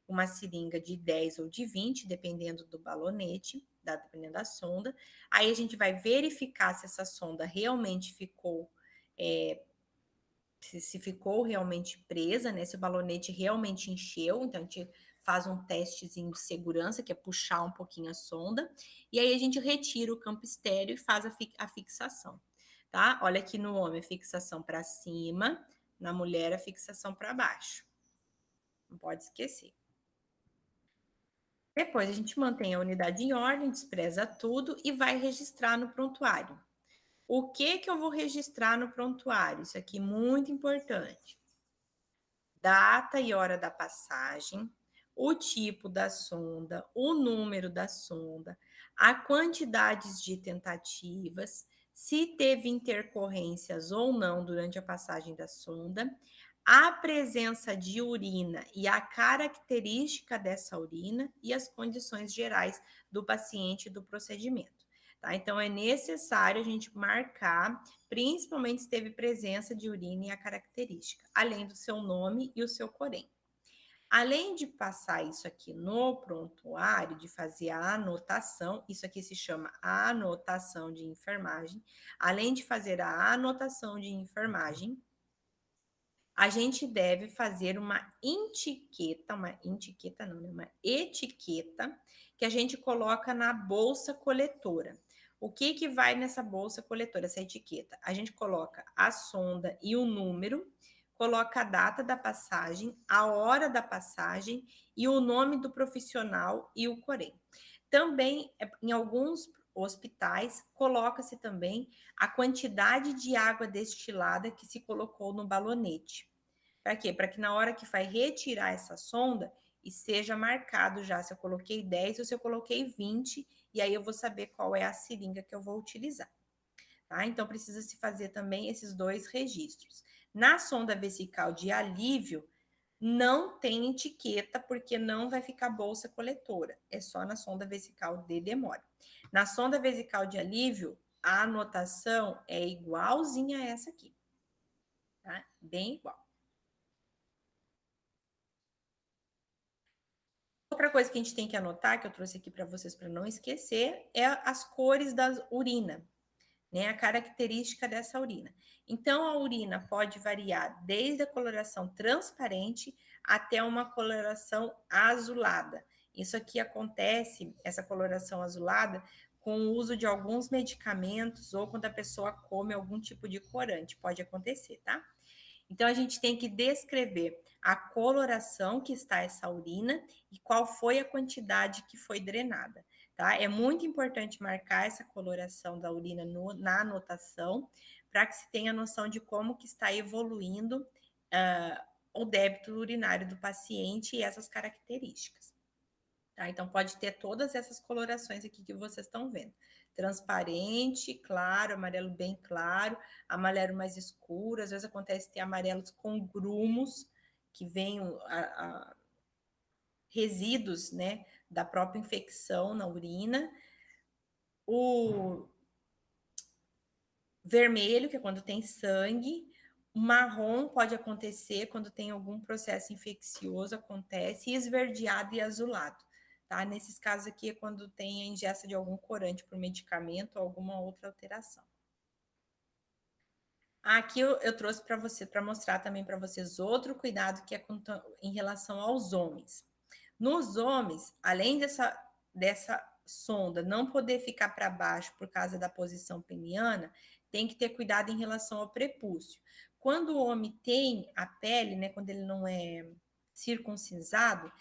uma seringa de 10 ou de 20, dependendo do balonete, dependendo da sonda. Aí a gente vai verificar se essa sonda realmente ficou, se ficou realmente presa, né? Se o balonete realmente encheu, então a gente faz um testezinho de segurança, que é puxar um pouquinho a sonda, e aí a gente retira o campo estéreo e faz a fixação, tá? Olha aqui no homem a fixação para cima, na mulher a fixação para baixo. Não pode esquecer. Depois a gente mantém a unidade em ordem, despreza tudo e vai registrar no prontuário. O que eu vou registrar no prontuário? Isso aqui é muito importante. Data e hora da passagem, o tipo da sonda, o número da sonda, a quantidade de tentativas, se teve intercorrências ou não durante a passagem da sonda, a presença de urina e a característica dessa urina e as condições gerais do paciente e do procedimento. Tá? Então, é necessário a gente marcar, principalmente se teve presença de urina e a característica, além do seu nome e o seu corém. Além de passar isso aqui no prontuário, de fazer a anotação, isso aqui se chama anotação de enfermagem. Além de fazer a anotação de enfermagem, a gente deve fazer uma etiqueta que a gente coloca na bolsa coletora. O que vai nessa bolsa coletora, essa etiqueta? A gente coloca a sonda e o número, coloca a data da passagem, a hora da passagem e o nome do profissional e o corém. Também, em alguns hospitais, coloca-se também a quantidade de água destilada que se colocou no balonete. Para quê? Para que na hora que vai retirar essa sonda, e seja marcado já se eu coloquei 10 ou se eu coloquei 20, e aí eu vou saber qual é a seringa que eu vou utilizar. Tá? Então, precisa se fazer também esses dois registros. Na sonda vesical de alívio, não tem etiqueta, porque não vai ficar bolsa coletora. É só na sonda vesical de demora. Na sonda vesical de alívio, a anotação é igualzinha a essa aqui. Tá? Bem igual. Outra coisa que a gente tem que anotar, que eu trouxe aqui para vocês para não esquecer, é as cores da urina, né? A característica dessa urina. Então, a urina pode variar desde a coloração transparente até uma coloração azulada. Isso aqui acontece, essa coloração azulada, com o uso de alguns medicamentos ou quando a pessoa come algum tipo de corante. Pode acontecer, tá? Então, a gente tem que descrever a coloração que está essa urina e qual foi a quantidade que foi drenada, tá? É muito importante marcar essa coloração da urina na anotação, para que se tenha noção de como que está evoluindo o débito urinário do paciente e essas características. Tá? Então, pode ter todas essas colorações aqui que vocês estão vendo. Transparente, claro, amarelo bem claro, amarelo mais escuro. Às vezes acontece ter amarelos com grumos, que vêm resíduos, né, da própria infecção na urina. O vermelho, que é quando tem sangue. O marrom pode acontecer quando tem algum processo infeccioso, acontece. E esverdeado e azulado. Tá? Nesses casos aqui é quando tem a ingesta de algum corante por medicamento ou alguma outra alteração. Aqui eu trouxe para você, para mostrar também para vocês outro cuidado que é em relação aos homens. Nos homens, além dessa sonda não poder ficar para baixo por causa da posição peniana, tem que ter cuidado em relação ao prepúcio. Quando o homem tem a pele, né, quando ele não é circuncisado,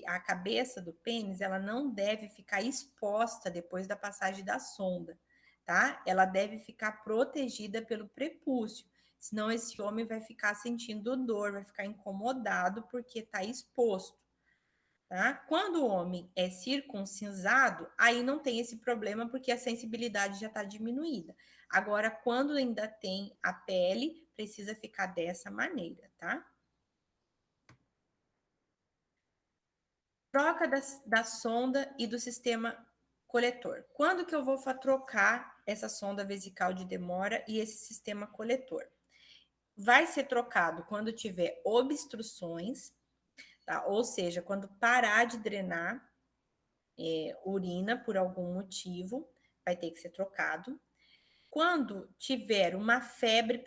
a cabeça do pênis ela não deve ficar exposta depois da passagem da sonda. tá? Ela deve ficar protegida pelo prepúcio, senão esse homem vai ficar sentindo dor, vai ficar incomodado porque está exposto. Tá? Quando o homem é circuncisado, aí não tem esse problema porque a sensibilidade já está diminuída. Agora, quando ainda tem a pele, precisa ficar dessa maneira, tá? Troca da sonda e do sistema coletor. Quando que eu vou trocar essa sonda vesical de demora e esse sistema coletor? Vai ser trocado quando tiver obstruções, tá? Ou seja, quando parar de drenar urina por algum motivo, vai ter que ser trocado. Quando tiver uma febre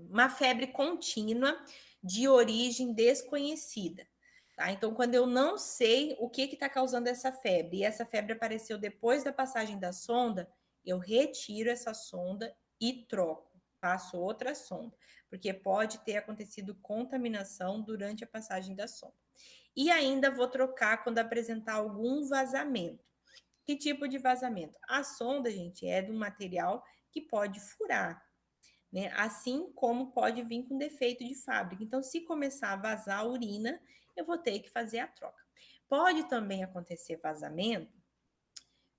uma febre contínua de origem desconhecida. Tá? Então, quando eu não sei o que está causando essa febre, e essa febre apareceu depois da passagem da sonda, eu retiro essa sonda e troco, passo outra sonda, porque pode ter acontecido contaminação durante a passagem da sonda. E ainda vou trocar quando apresentar algum vazamento. Que tipo de vazamento? A sonda, gente, é de um material que pode furar, né? Assim como pode vir com defeito de fábrica. Então, se começar a vazar a urina, eu vou ter que fazer a troca. Pode também acontecer vazamento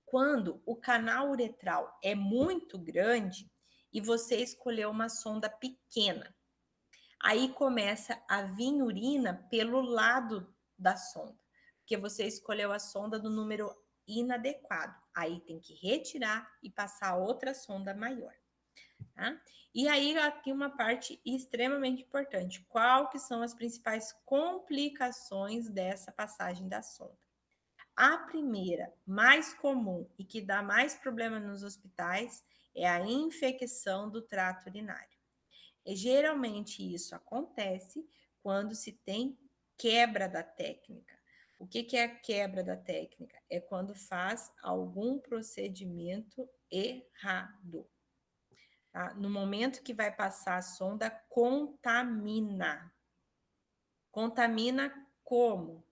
quando o canal uretral é muito grande e você escolheu uma sonda pequena. Aí começa a vir urina pelo lado da sonda, porque você escolheu a sonda do número inadequado. Aí tem que retirar e passar outra sonda maior. Tá? E aí aqui uma parte extremamente importante. Qual que são as principais complicações dessa passagem da sonda? A primeira, mais comum e que dá mais problema nos hospitais, é a infecção do trato urinário. E geralmente isso acontece quando se tem quebra da técnica. O que é a quebra da técnica? É quando faz algum procedimento errado. Tá? No momento que vai passar a sonda, contamina. Contamina como?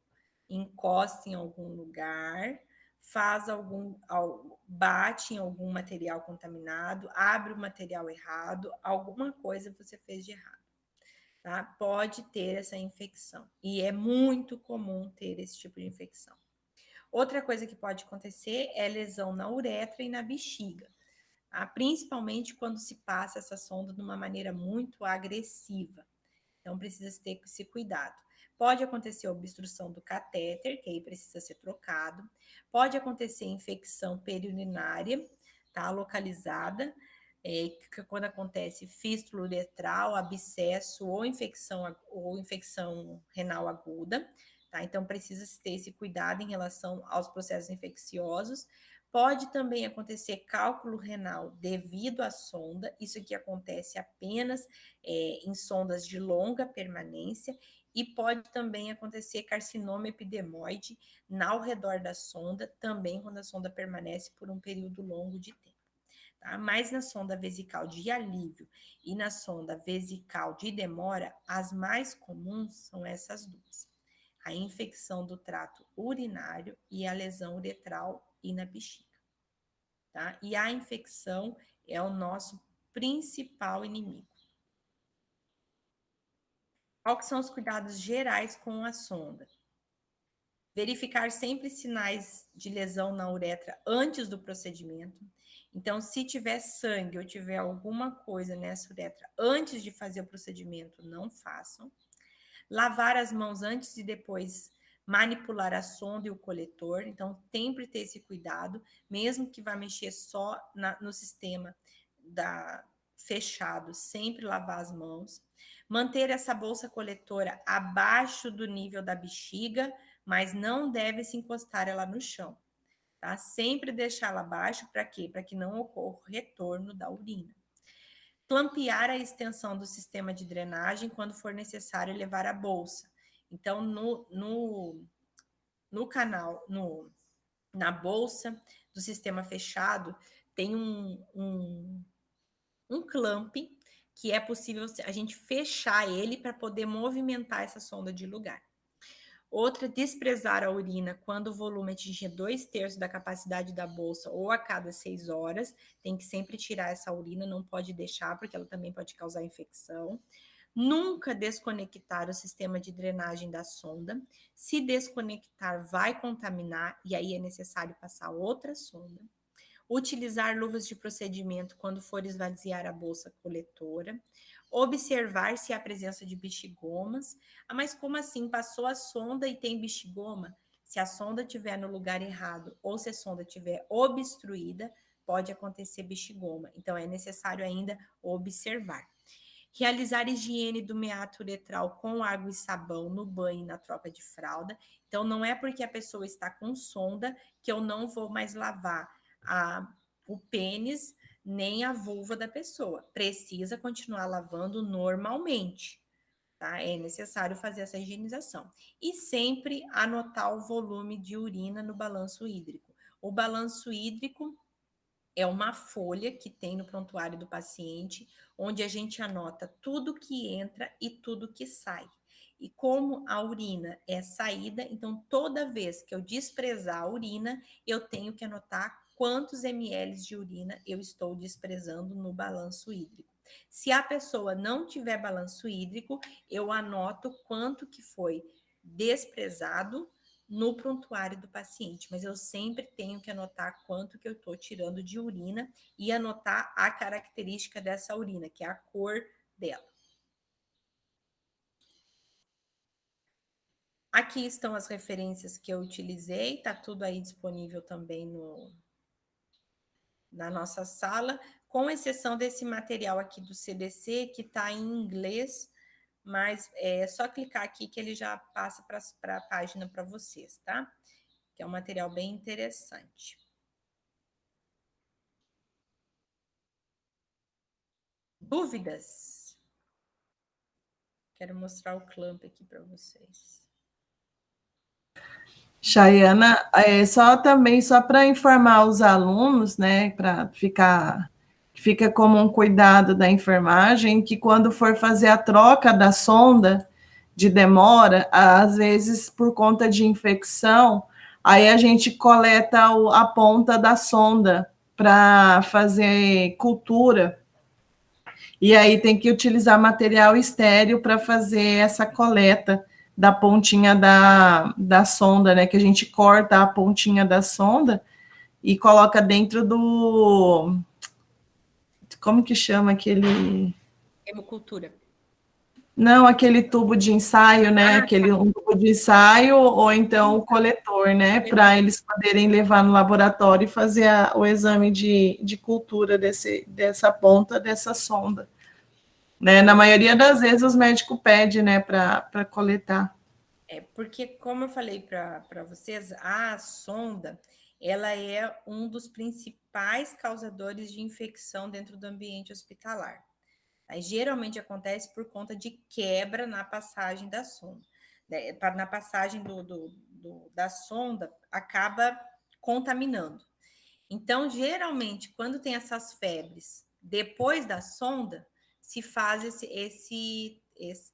Encosta em algum lugar, bate em algum material contaminado, abre o material errado, alguma coisa você fez de errado. Tá? Pode ter essa infecção. E é muito comum ter esse tipo de infecção. Outra coisa que pode acontecer é lesão na uretra e na bexiga. Tá? Principalmente quando se passa essa sonda de uma maneira muito agressiva. Então, precisa ter esse cuidado. Pode acontecer obstrução do catéter, que aí precisa ser trocado. Pode acontecer infecção periurinária, tá? Localizada, quando acontece fístula uretral, abscesso ou infecção renal aguda. Tá? Então, precisa ter esse cuidado em relação aos processos infecciosos. Pode também acontecer cálculo renal devido à sonda, isso que acontece apenas em sondas de longa permanência, e pode também acontecer carcinoma epidemoide ao redor da sonda, também quando a sonda permanece por um período longo de tempo. Tá? Mas na sonda vesical de alívio e na sonda vesical de demora, as mais comuns são essas duas. A infecção do trato urinário e a lesão uretral e na bexiga. Tá? E a infecção é o nosso principal inimigo. Quais são os cuidados gerais com a sonda? Verificar sempre sinais de lesão na uretra antes do procedimento. Então, se tiver sangue ou tiver alguma coisa nessa uretra antes de fazer o procedimento, não façam. Lavar as mãos antes e depois manipular a sonda e o coletor. Então, sempre ter esse cuidado, mesmo que vá mexer só no sistema fechado, sempre lavar as mãos. Manter essa bolsa coletora abaixo do nível da bexiga, mas não deve se encostar ela no chão. Tá? Sempre deixá-la abaixo, para quê? Para que não ocorra o retorno da urina. Clampear a extensão do sistema de drenagem quando for necessário levar a bolsa. Então, no canal, na bolsa do sistema fechado, tem um clamp que é possível a gente fechar ele para poder movimentar essa sonda de lugar. Outra, desprezar a urina quando o volume atingir 2/3 da capacidade da bolsa ou a cada 6 horas. Tem que sempre tirar essa urina, não pode deixar, porque ela também pode causar infecção. Nunca desconectar o sistema de drenagem da sonda. Se desconectar, vai contaminar e aí é necessário passar outra sonda. Utilizar luvas de procedimento quando for esvaziar a bolsa coletora. Observar se há presença de bexigomas. Ah, mas como assim? Passou a sonda e tem bexigoma? Se a sonda estiver no lugar errado ou se a sonda estiver obstruída, pode acontecer bexigoma. Então, é necessário ainda observar. Realizar higiene do meato uretral com água e sabão no banho e na troca de fralda. Então, não é porque a pessoa está com sonda que eu não vou mais lavar o pênis nem a vulva da pessoa. Precisa continuar lavando normalmente, tá? É necessário fazer essa higienização. E sempre anotar o volume de urina no balanço hídrico. O balanço hídrico é uma folha que tem no prontuário do paciente, onde a gente anota tudo que entra e tudo que sai. E como a urina é saída, então toda vez que eu desprezar a urina, eu tenho que anotar quantos ml de urina eu estou desprezando no balanço hídrico. Se a pessoa não tiver balanço hídrico, eu anoto quanto que foi desprezado no prontuário do paciente, mas eu sempre tenho que anotar quanto que eu estou tirando de urina e anotar a característica dessa urina, que é a cor dela. Aqui estão as referências que eu utilizei, tá tudo aí disponível também na nossa sala, com exceção desse material aqui do CDC, que está em inglês, mas é só clicar aqui que ele já passa para a página para vocês, tá? Que é um material bem interessante. Dúvidas? Quero mostrar o clamp aqui para vocês. Chayana, só para informar os alunos, né, para fica como um cuidado da enfermagem, que quando for fazer a troca da sonda de demora, às vezes por conta de infecção, aí a gente coleta a ponta da sonda para fazer cultura. E aí tem que utilizar material estéreo para fazer essa coleta da pontinha da sonda, né? Que a gente corta a pontinha da sonda e coloca dentro do... Como que chama aquele... Hemocultura. Não, aquele tubo de ensaio, né? Um tubo de ensaio ou então o coletor, né? Para eles poderem levar no laboratório e fazer o exame de cultura dessa ponta dessa sonda. Né? Na maioria das vezes os médicos pedem, né, para coletar. Porque, como eu falei para vocês, a sonda, ela é um dos principais causadores de infecção dentro do ambiente hospitalar. Aí, geralmente acontece por conta de quebra na passagem da sonda. Na passagem da sonda, acaba contaminando. Então, geralmente, quando tem essas febres depois da sonda, se faz esse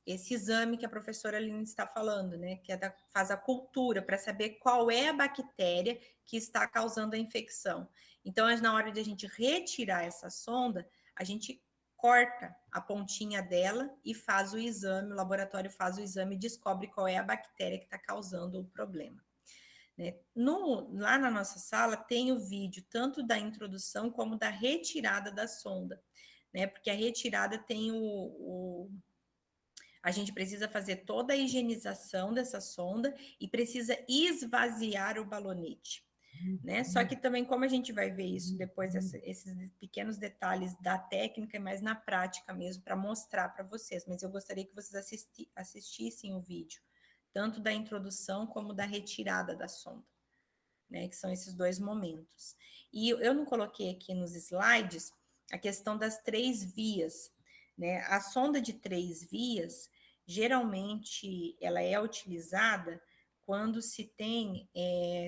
exame que a professora Aline está falando, né? Que faz a cultura para saber qual é a bactéria que está causando a infecção. Então, na hora de a gente retirar essa sonda, a gente corta a pontinha dela e faz o exame, o laboratório faz o exame e descobre qual é a bactéria que está causando o problema. Né? Lá na nossa sala tem o vídeo tanto da introdução como da retirada da sonda, né? Porque a retirada tem a gente precisa fazer toda a higienização dessa sonda e precisa esvaziar o balonete. Né? Só que também, como a gente vai ver isso depois, esses pequenos detalhes da técnica, mas na prática mesmo, para mostrar para vocês. Mas eu gostaria que vocês assistissem o vídeo, tanto da introdução como da retirada da sonda, né? Que são esses dois momentos. E eu não coloquei aqui nos slides a questão das 3 vias, né? A sonda de 3 vias, geralmente, ela é utilizada quando se tem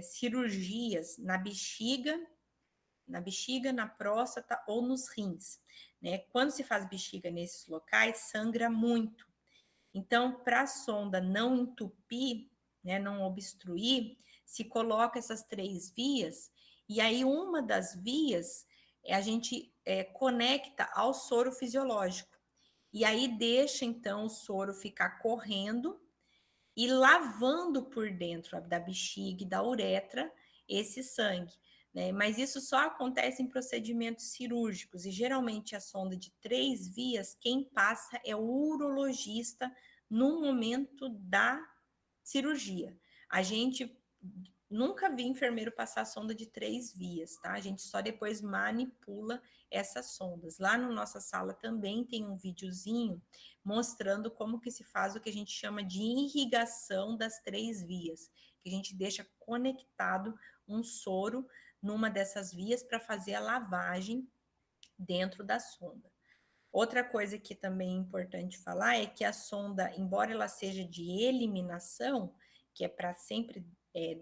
cirurgias na bexiga, na próstata ou nos rins, né? Quando se faz bexiga nesses locais, sangra muito. Então, para a sonda não entupir, né, não obstruir, se coloca essas 3 vias, e aí uma das vias a gente conecta ao soro fisiológico. E aí deixa, então, o soro ficar correndo e lavando por dentro da bexiga e da uretra esse sangue, né? Mas isso só acontece em procedimentos cirúrgicos, e geralmente a sonda de 3 vias, quem passa é o urologista no momento da cirurgia. A gente nunca vi enfermeiro passar a sonda de 3 vias, tá? A gente só depois manipula essas sondas. Lá na nossa sala também tem um videozinho mostrando como que se faz o que a gente chama de irrigação das 3 vias, que a gente deixa conectado um soro numa dessas vias para fazer a lavagem dentro da sonda. Outra coisa que também é importante falar é que a sonda, embora ela seja de eliminação, que é para sempre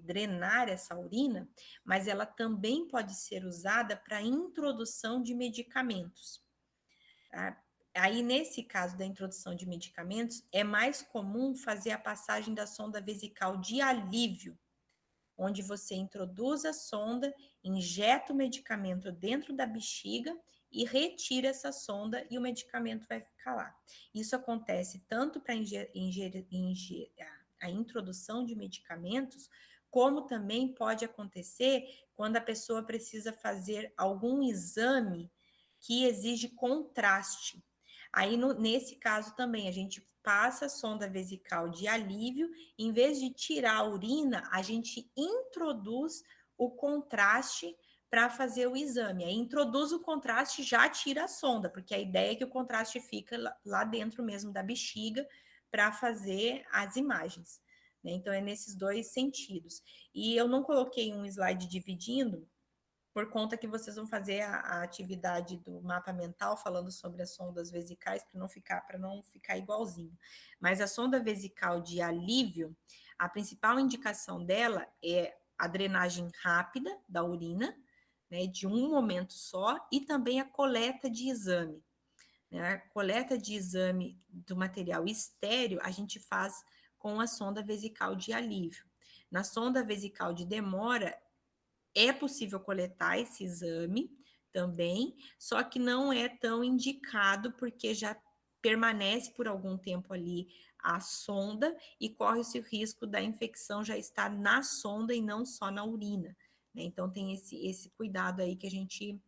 drenar essa urina, mas ela também pode ser usada para introdução de medicamentos. Tá? Aí, nesse caso da introdução de medicamentos, é mais comum fazer a passagem da sonda vesical de alívio, onde você introduz a sonda, injeta o medicamento dentro da bexiga e retira essa sonda e o medicamento vai ficar lá. Isso acontece tanto para a introdução de medicamentos, como também pode acontecer quando a pessoa precisa fazer algum exame que exige contraste. Aí, nesse caso também, a gente passa a sonda vesical de alívio, em vez de tirar a urina, a gente introduz o contraste para fazer o exame. Aí introduz o contraste, já tira a sonda, porque a ideia é que o contraste fica lá dentro mesmo da bexiga para fazer as imagens, né? Então, é nesses 2 sentidos. E eu não coloquei um slide dividindo, por conta que vocês vão fazer a atividade do mapa mental falando sobre as sondas vesicais para não ficar igualzinho. Mas a sonda vesical de alívio, a principal indicação dela é a drenagem rápida da urina, né, de um momento só, e também a coleta de exame. Né? A coleta de exame do material estéreo a gente faz com a sonda vesical de alívio. Na sonda vesical de demora, é possível coletar esse exame também, só que não é tão indicado porque já permanece por algum tempo ali a sonda e corre-se o risco da infecção já estar na sonda e não só na urina, né? Então tem esse cuidado aí que a gente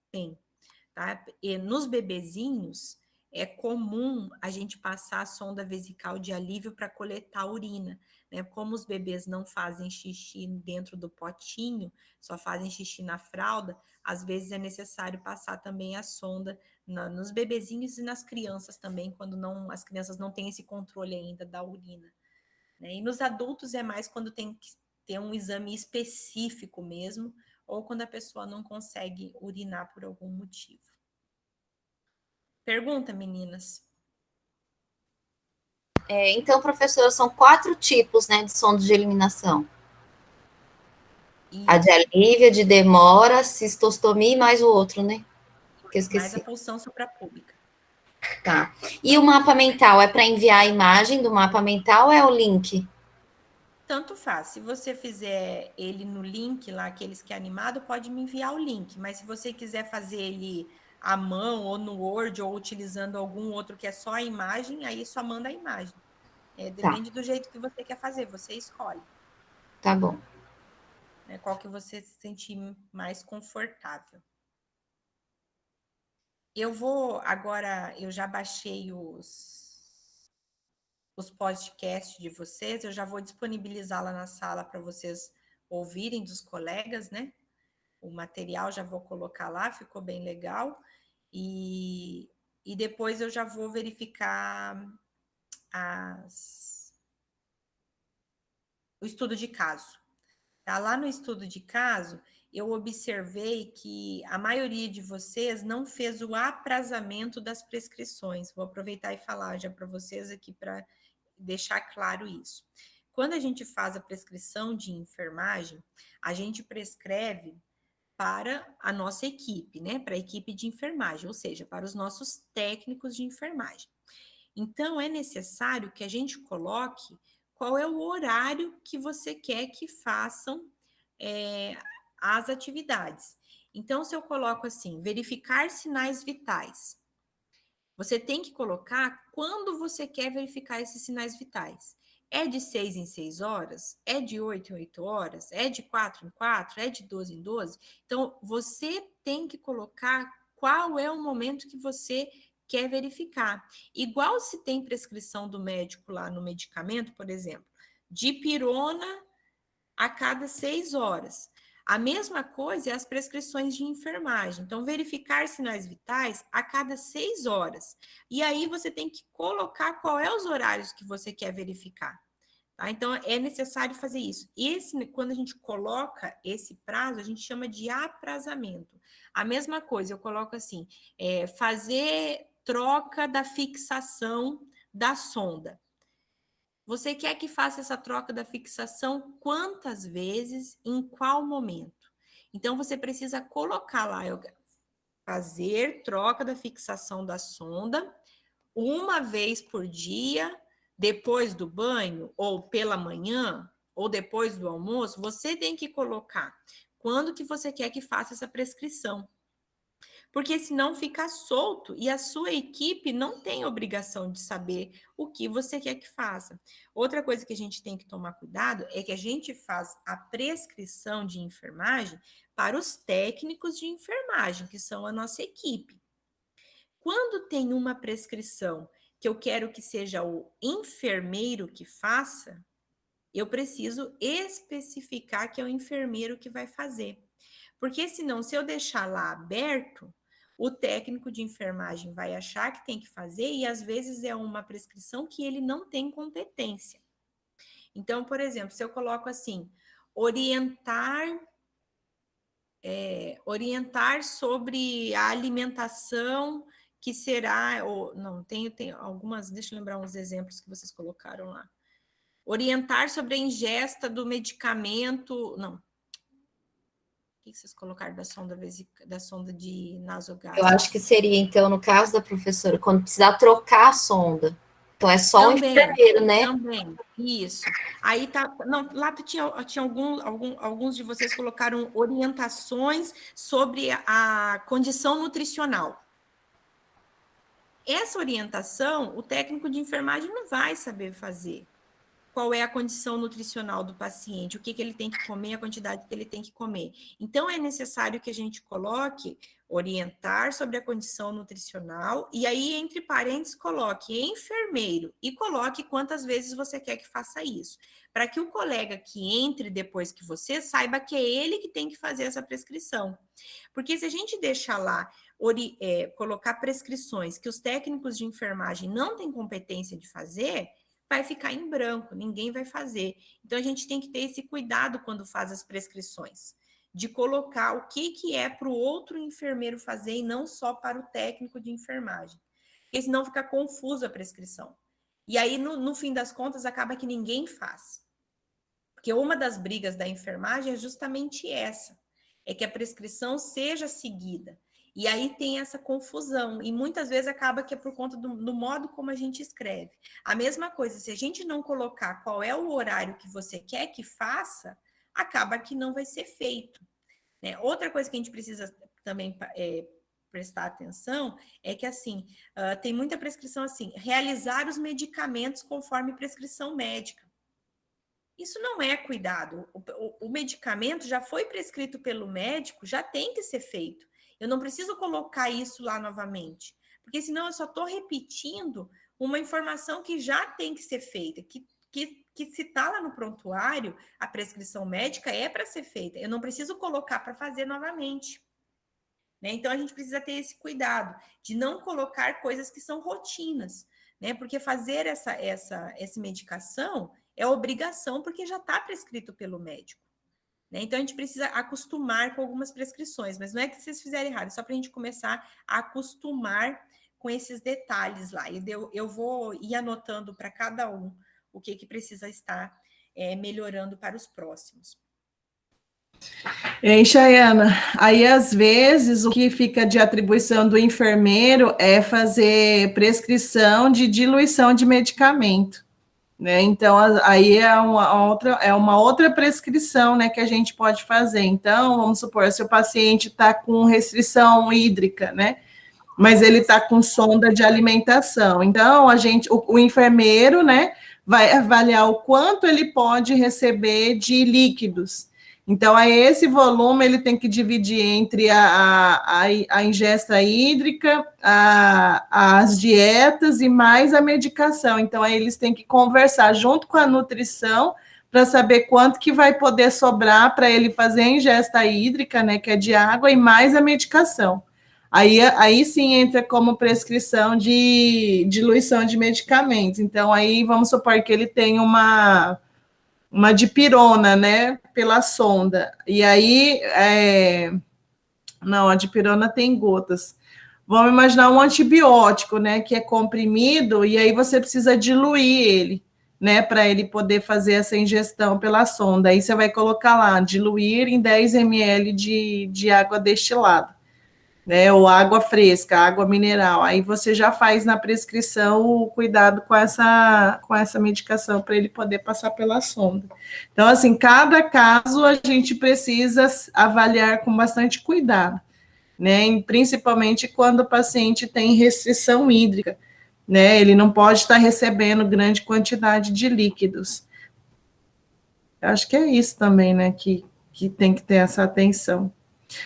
tem, tá? E nos bebezinhos é comum a gente passar a sonda vesical de alívio para coletar urina, né? Como os bebês não fazem xixi dentro do potinho, só fazem xixi na fralda, às vezes é necessário passar também a sonda nos bebezinhos e nas crianças também, quando as crianças não têm esse controle ainda da urina, né? E nos adultos é mais quando tem que ter um exame específico mesmo, ou quando a pessoa não consegue urinar por algum motivo. Pergunta, meninas. Então, professora, são 4 tipos, né, de sonda de eliminação. Isso. A de alívio, a de demora, cistostomia e mais o outro, né? Que eu esqueci. Mais a pulsão suprapúbica. Tá. E o mapa mental é para enviar a imagem do mapa mental ou é o link? Tanto faz. Se você fizer ele no link lá, aqueles que é animado, pode me enviar o link. Mas se você quiser fazer ele à mão ou no Word ou utilizando algum outro que é só a imagem, aí só manda a imagem. Depende do jeito que você quer fazer, você escolhe. Tá bom. Né, qual que você se sentir mais confortável. Eu vou agora, eu já baixei os podcasts de vocês, eu já vou disponibilizar lá na sala para vocês ouvirem dos colegas, né? O material já vou colocar lá, ficou bem legal. E depois eu já vou verificar o estudo de caso. Tá? Lá no estudo de caso, eu observei que a maioria de vocês não fez o aprazamento das prescrições. Vou aproveitar e falar já para vocês aqui para deixar claro isso. Quando a gente faz a prescrição de enfermagem, a gente prescreve para a nossa equipe, né? Para a equipe de enfermagem, ou seja, para os nossos técnicos de enfermagem. Então, é necessário que a gente coloque qual é o horário que você quer que façam as atividades. Então, se eu coloco assim, verificar sinais vitais, você tem que colocar quando você quer verificar esses sinais vitais. É de 6 em 6 horas? É de 8 em 8 horas? É de 4 em 4? É de 12 em 12? Então, você tem que colocar qual é o momento que você quer verificar. Igual se tem prescrição do médico lá no medicamento, por exemplo, dipirona a cada 6 horas. A mesma coisa é as prescrições de enfermagem. Então, verificar sinais vitais a cada 6 horas. E aí você tem que colocar qual é os horários que você quer verificar. Tá? Então, é necessário fazer isso. Quando a gente coloca esse prazo, a gente chama de aprazamento. A mesma coisa, eu coloco assim, fazer troca da fixação da sonda. Você quer que faça essa troca da fixação quantas vezes, em qual momento? Então, você precisa colocar lá, fazer troca da fixação da sonda uma vez por dia, depois do banho, ou pela manhã, ou depois do almoço. Você tem que colocar quando que você quer que faça essa prescrição. Porque senão fica solto e a sua equipe não tem obrigação de saber o que você quer que faça. Outra coisa que a gente tem que tomar cuidado é que a gente faz a prescrição de enfermagem para os técnicos de enfermagem, que são a nossa equipe. Quando tem uma prescrição que eu quero que seja o enfermeiro que faça, eu preciso especificar que é o enfermeiro que vai fazer. Porque senão, se eu deixar lá aberto, o técnico de enfermagem vai achar que tem que fazer e às vezes é uma prescrição que ele não tem competência. Então, por exemplo, se eu coloco assim, orientar sobre a alimentação que será, ou não, tem algumas, deixa eu lembrar uns exemplos que vocês colocaram lá. Orientar sobre a ingesta do medicamento, não. O que vocês colocaram da sonda de nasogástrica? Eu acho que seria, então, no caso da professora, quando precisar trocar a sonda. Então, é só o enfermeiro, né? Também, isso. Aí tá. Não, lá tinha alguns de vocês colocaram orientações sobre a condição nutricional. Essa orientação, o técnico de enfermagem não vai saber fazer. Qual é a condição nutricional do paciente, o que ele tem que comer, a quantidade que ele tem que comer. Então, é necessário que a gente coloque, orientar sobre a condição nutricional, e aí, entre parênteses, coloque enfermeiro e coloque quantas vezes você quer que faça isso, para que o colega que entre depois que você saiba que é ele que tem que fazer essa prescrição. Porque se a gente deixar lá, colocar prescrições que os técnicos de enfermagem não têm competência de fazer, vai ficar em branco, ninguém vai fazer. Então, a gente tem que ter esse cuidado quando faz as prescrições, de colocar o que é para o outro enfermeiro fazer e não só para o técnico de enfermagem. Porque senão fica confuso a prescrição. E aí, no fim das contas, acaba que ninguém faz. Porque uma das brigas da enfermagem é justamente essa, é que a prescrição seja seguida. E aí tem essa confusão, e muitas vezes acaba que é por conta do modo como a gente escreve. A mesma coisa, se a gente não colocar qual é o horário que você quer que faça, acaba que não vai ser feito. Né? Outra coisa que a gente precisa também prestar atenção é que, assim, tem muita prescrição assim, realizar os medicamentos conforme prescrição médica. Isso não é cuidado. O medicamento já foi prescrito pelo médico, já tem que ser feito. Eu não preciso colocar isso lá novamente, porque senão eu só estou repetindo uma informação que já tem que ser feita, que se está lá no prontuário, a prescrição médica é para ser feita. Eu não preciso colocar para fazer novamente. Né? Então, a gente precisa ter esse cuidado de não colocar coisas que são rotinas, né? Porque fazer essa medicação é obrigação, porque já está prescrito pelo médico. Né? Então, a gente precisa acostumar com algumas prescrições, mas não é que vocês fizerem errado, é só para a gente começar a acostumar com esses detalhes lá. E eu vou ir anotando para cada um o que precisa estar melhorando para os próximos. Chayana, aí às vezes o que fica de atribuição do enfermeiro é fazer prescrição de diluição de medicamento. né? Então, aí é uma outra prescrição, né, que a gente pode fazer. Então, vamos supor, se o paciente está com restrição hídrica, né, mas ele está com sonda de alimentação. Então, o enfermeiro, né, vai avaliar o quanto ele pode receber de líquidos. Então, aí esse volume ele tem que dividir entre a ingesta hídrica, as dietas e mais a medicação. Então, aí eles têm que conversar junto com a nutrição para saber quanto que vai poder sobrar para ele fazer a ingesta hídrica, né, que é de água, e mais a medicação. Aí sim entra como prescrição de diluição de medicamentos. Então, aí vamos supor que ele tem uma dipirona, né, pela sonda. E aí, não, a dipirona tem gotas. Vamos imaginar um antibiótico, né, que é comprimido, e aí você precisa diluir ele, né, para ele poder fazer essa ingestão pela sonda. Aí você vai colocar lá, diluir em 10 ml de água destilada, né, ou água fresca, água mineral. Aí você já faz na prescrição o cuidado com essa medicação para ele poder passar pela sonda. Então, assim, cada caso a gente precisa avaliar com bastante cuidado, né, e principalmente quando o paciente tem restrição hídrica, né, ele não pode estar recebendo grande quantidade de líquidos. Eu acho que é isso também, né, que tem que ter essa atenção.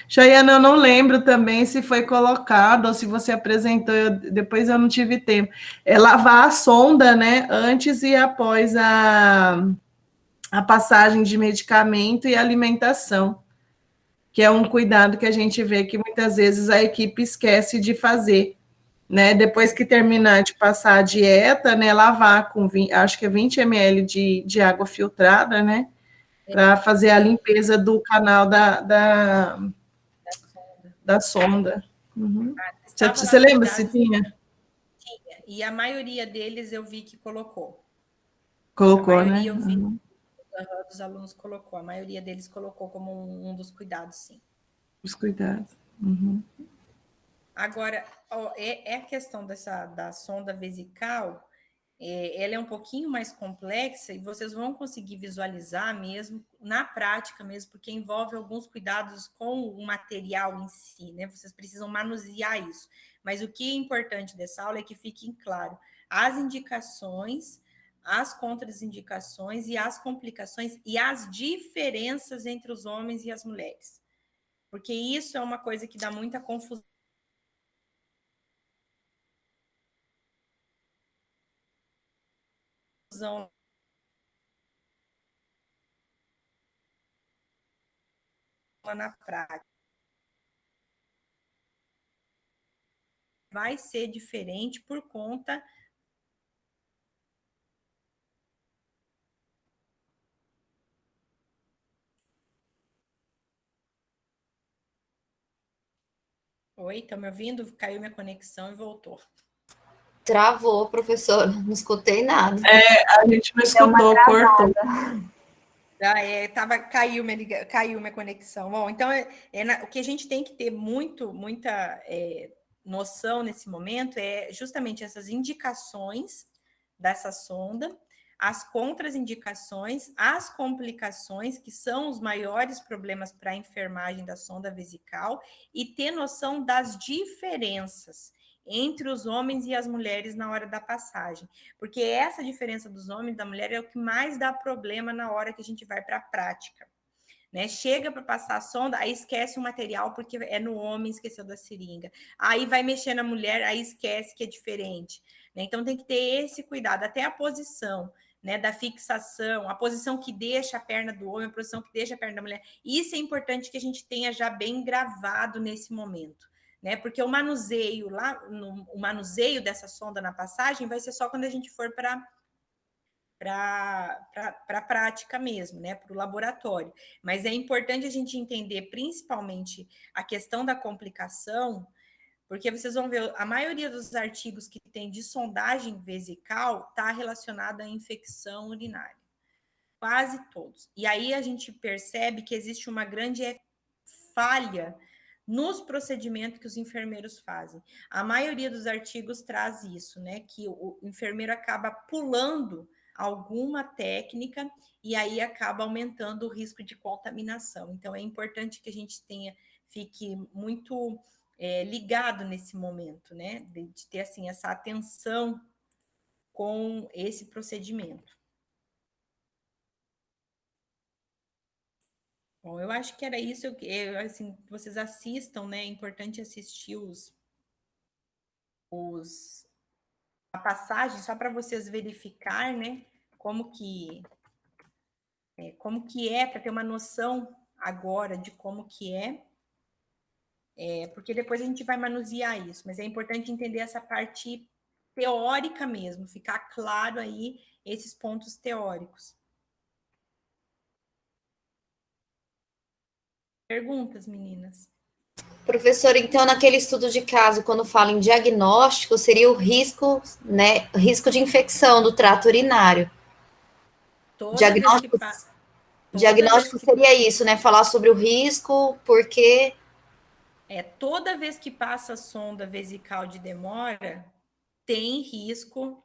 Chayana, eu não lembro também se foi colocado ou se você apresentou, depois eu não tive tempo. É lavar a sonda, né, antes e após a passagem de medicamento e alimentação, que é um cuidado que a gente vê que muitas vezes a equipe esquece de fazer, né, depois que terminar de passar a dieta, né, lavar com, acho que é 20 ml de água filtrada, né, para fazer a limpeza do canal da sonda. Uhum. Você lembra se tinha? Tinha. E a maioria deles eu vi que colocou. Colocou, né? Eu vi dos alunos colocou. A maioria deles colocou como um dos cuidados, sim. Os cuidados. Uhum. Agora, a questão da sonda vesical, ela é um pouquinho mais complexa e vocês vão conseguir visualizar mesmo, na prática mesmo, porque envolve alguns cuidados com o material em si, né? Vocês precisam manusear isso. Mas o que é importante dessa aula é que fiquem claro as indicações, as contraindicações e as complicações e as diferenças entre os homens e as mulheres. Porque isso é uma coisa que dá muita confusão na prática. Vai ser diferente por conta Oi, estão me ouvindo? Caiu minha conexão e voltou. Travou, professor, não escutei nada. A gente não escutou, cortou. Caiu minha conexão. Bom, então o que a gente tem que ter muita noção nesse momento é justamente essas indicações dessa sonda, as contraindicações, as complicações, que são os maiores problemas para a enfermagem da sonda vesical, e ter noção das diferenças entre os homens e as mulheres na hora da passagem. Porque essa diferença dos homens e da mulher é o que mais dá problema na hora que a gente vai para a prática. Né? Chega para passar a sonda, aí esquece o material porque é no homem, esqueceu da seringa. Aí vai mexer na mulher, aí esquece que é diferente. Né? Então tem que ter esse cuidado, até a posição, né, da fixação, a posição que deixa a perna do homem, a posição que deixa a perna da mulher. Isso é importante que a gente tenha já bem gravado nesse momento. Né? Porque o manuseio o manuseio dessa sonda na passagem vai ser só quando a gente for para a prática mesmo, né, para o laboratório. Mas é importante a gente entender principalmente a questão da complicação, porque vocês vão ver, a maioria dos artigos que tem de sondagem vesical está relacionada à infecção urinária. Quase todos. E aí a gente percebe que existe uma grande falha nos procedimentos que os enfermeiros fazem. A maioria dos artigos traz isso, né? Que o enfermeiro acaba pulando alguma técnica e aí acaba aumentando o risco de contaminação. Então, é importante que a gente fique muito ligado nesse momento, né? De ter, assim, essa atenção com esse procedimento. Bom, eu acho que era isso. Assim, vocês assistam, né? É importante assistir a passagem, só para vocês verificar, né? Como que é, para ter uma noção agora de como que porque depois a gente vai manusear isso, mas é importante entender essa parte teórica mesmo, ficar claro aí esses pontos teóricos. Perguntas, meninas? Professor, então, naquele estudo de caso, quando fala em diagnóstico, seria o risco, né, risco de infecção do trato urinário. Toda vez que passa. Diagnóstico seria isso, né? Falar sobre o risco, porque... Toda vez que passa a sonda vesical de demora, tem risco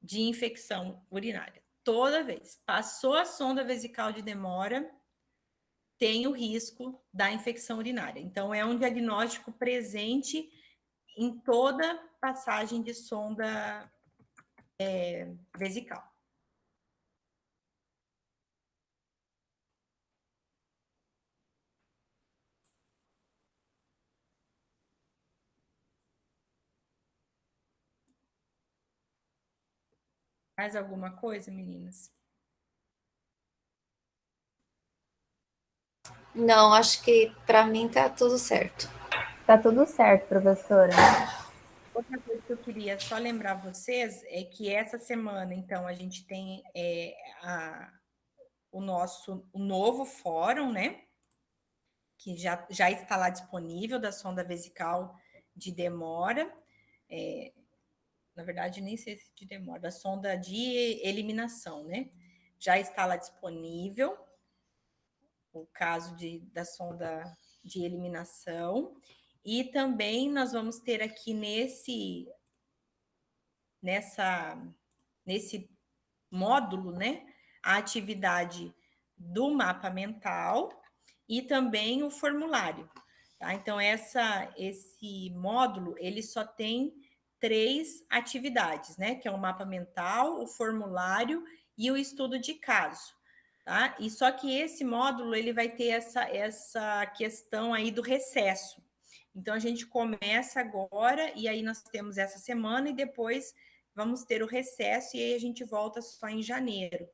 de infecção urinária. Toda vez. Passou a sonda vesical de demora, tem o risco da infecção urinária. Então, é um diagnóstico presente em toda passagem de sonda vesical. Mais alguma coisa, meninas? Não, acho que para mim tá tudo certo. Tá tudo certo, professora. Outra coisa que eu queria só lembrar vocês é que essa semana, então, a gente tem o novo fórum, né? Que já está lá disponível, da sonda vesical de demora. Na verdade, nem sei se de demora, da sonda de eliminação, né? Já está lá disponível o caso da sonda de eliminação. E também nós vamos ter aqui nesse módulo, né, a atividade do mapa mental e também o formulário. Tá? Então, esse módulo, ele só tem 3 atividades, né, que é o mapa mental, o formulário e o estudo de caso. Tá? E só que esse módulo, ele vai ter essa questão aí do recesso. Então, a gente começa agora, e aí nós temos essa semana, e depois vamos ter o recesso, e aí a gente volta só em janeiro.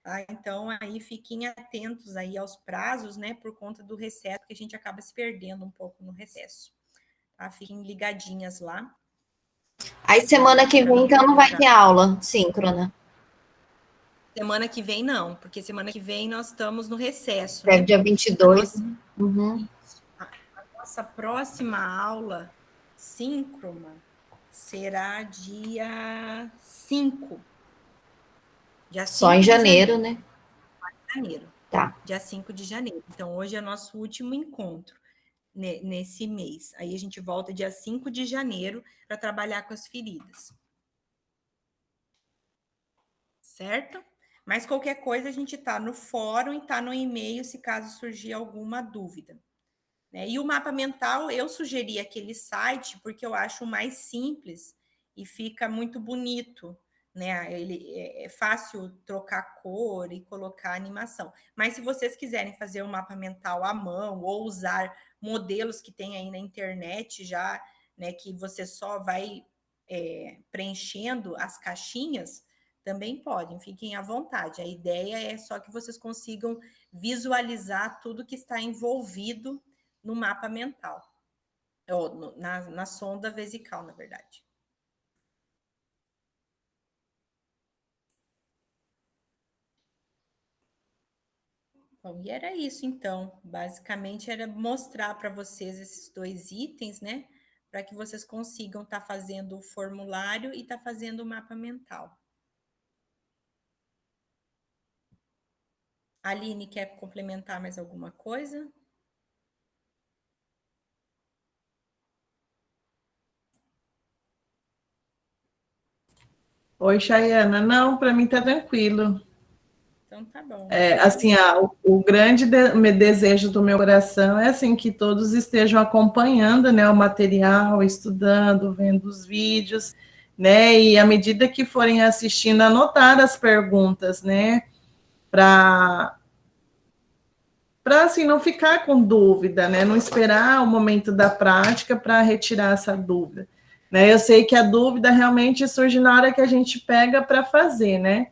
Tá? Então, aí fiquem atentos aí aos prazos, né, por conta do recesso, que a gente acaba se perdendo um pouco no recesso. Tá? Fiquem ligadinhas lá. Aí semana que vem, então, não vai ter aula síncrona. Semana que vem, não, porque semana que vem nós estamos no recesso. Deve né? dia 22. A nossa próxima aula síncrona será dia 5. Só em janeiro, né? Janeiro. Tá. Dia 5 de janeiro. Então, hoje é nosso último encontro nesse mês. Aí a gente volta dia 5 de janeiro para trabalhar com as feridas. Certo? Mas qualquer coisa a gente está no fórum e está no e-mail se caso surgir alguma dúvida. Né? E o mapa mental, eu sugeri aquele site porque eu acho mais simples e fica muito bonito. Né? Ele é fácil trocar cor e colocar animação. Mas se vocês quiserem fazer um mapa mental à mão ou usar modelos que tem aí na internet já, né, que você só vai preenchendo as caixinhas, também podem, fiquem à vontade. A ideia é só que vocês consigam visualizar tudo que está envolvido no mapa mental, ou na sonda vesical, na verdade. Bom, e era isso, então. Basicamente, era mostrar para vocês esses 2 itens, né? Para que vocês consigam estar fazendo o formulário e estar fazendo o mapa mental. Aline, quer complementar mais alguma coisa? Oi, Chayana. Não, para mim tá tranquilo. Então tá bom. Assim, o grande desejo do meu coração é assim que todos estejam acompanhando, né, o material, estudando, vendo os vídeos, né, e à medida que forem assistindo, anotar as perguntas, né, para assim não ficar com dúvida, né, não esperar o momento da prática para retirar essa dúvida, né. Eu sei que a dúvida realmente surge na hora que a gente pega para fazer, né.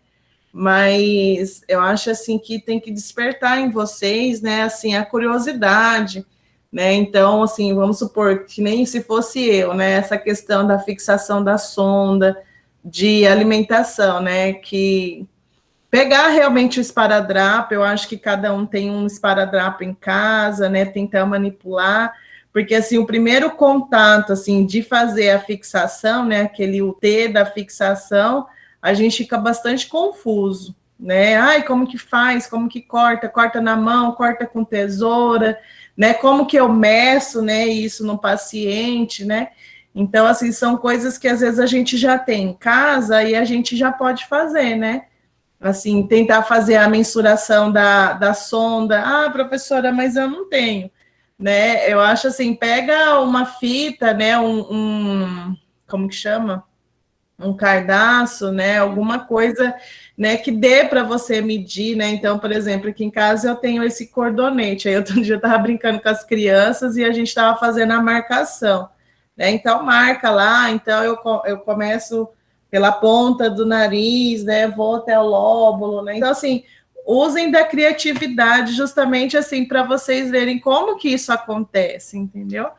Mas eu acho assim que tem que despertar em vocês, né, assim, a curiosidade, né? Então, assim, vamos supor que nem se fosse eu, né, essa questão da fixação da sonda, de alimentação, né, que pegar realmente o esparadrapo, eu acho que cada um tem um esparadrapo em casa, né, tentar manipular, porque assim, o primeiro contato assim de fazer a fixação, né, aquele o T da fixação, a gente fica bastante confuso, né? Ai, como que faz? Como que corta? Corta na mão, corta com tesoura, né? Como que eu meço, né, isso no paciente, né? Então, assim, são coisas que às vezes a gente já tem em casa e a gente já pode fazer, né? Assim, tentar fazer a mensuração da sonda. Ah, professora, mas eu não tenho, né? Eu acho assim, pega uma fita, né? Como que chama? Um cardaço, né? Alguma coisa, né? Que dê para você medir, né? Então, por exemplo, aqui em casa eu tenho esse cordonete. Aí outro dia eu estava brincando com as crianças e a gente estava fazendo a marcação, né? Então marca lá. Então eu começo pela ponta do nariz, né? Vou até o lóbulo, né? Então assim, usem da criatividade justamente assim para vocês verem como que isso acontece, entendeu?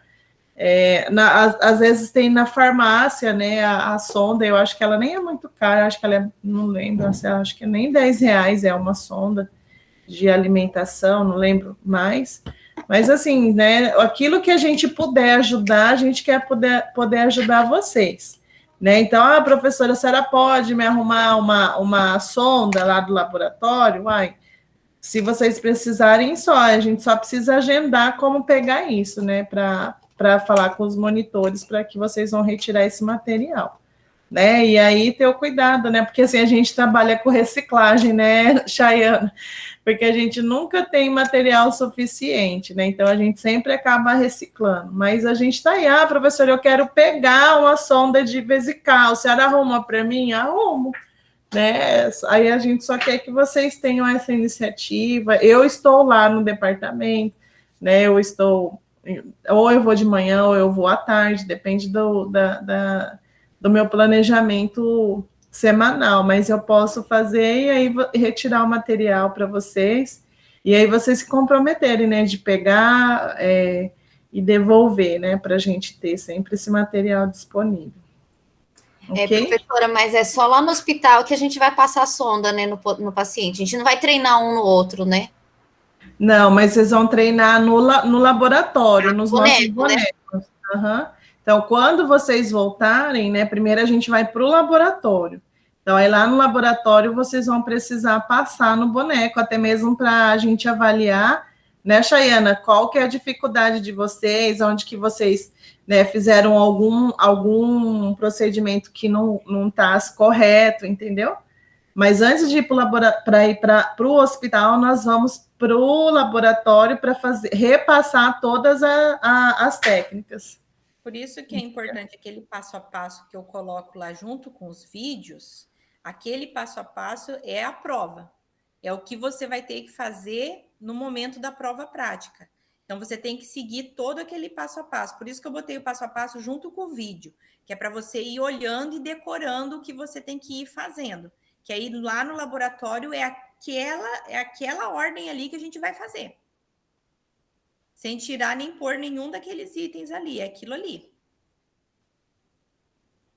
Às vezes tem na farmácia, né, a sonda, eu acho que ela nem é muito cara, acho que ela é, não lembro, acho que nem R$ 10 é uma sonda de alimentação, não lembro mais, mas assim, né, aquilo que a gente puder ajudar, a gente quer poder ajudar vocês, né, então, professora, a senhora pode me arrumar uma sonda lá do laboratório? Uai, se vocês precisarem só, a gente só precisa agendar como pegar isso, né, para falar com os monitores para que vocês vão retirar esse material, né? E aí ter o cuidado, né? Porque assim a gente trabalha com reciclagem, né, Chayana? Porque a gente nunca tem material suficiente, né? Então a gente sempre acaba reciclando. Mas a gente está aí, professor, eu quero pegar uma sonda de vesical, a senhora arruma para mim? Arrumo, né? Aí a gente só quer que vocês tenham essa iniciativa. Eu estou lá no departamento, né? Ou eu vou de manhã, ou eu vou à tarde, depende do meu planejamento semanal, mas eu posso fazer e aí retirar o material para vocês, e aí vocês se comprometerem, né? De pegar e devolver, né? Para a gente ter sempre esse material disponível. Okay? Professora, mas é só lá no hospital que a gente vai passar a sonda, né, no paciente. A gente não vai treinar um no outro, né? Não, mas vocês vão treinar no laboratório, nos nossos bonecos. Né? Uhum. Então, quando vocês voltarem, né, primeiro a gente vai para o laboratório. Então, aí lá no laboratório vocês vão precisar passar no boneco, até mesmo para a gente avaliar, né, Chayana, qual que é a dificuldade de vocês, onde que vocês, né, fizeram algum procedimento que não está correto, entendeu? Mas antes de ir para o hospital, nós vamos para o laboratório para repassar todas as técnicas. Por isso que é importante aquele passo a passo que eu coloco lá junto com os vídeos, aquele passo a passo é a prova. É o que você vai ter que fazer no momento da prova prática. Então, você tem que seguir todo aquele passo a passo. Por isso que eu botei o passo a passo junto com o vídeo, que é para você ir olhando e decorando o que você tem que ir fazendo. Que aí lá no laboratório é aquela ordem ali que a gente vai fazer. Sem tirar nem pôr nenhum daqueles itens ali, é aquilo ali.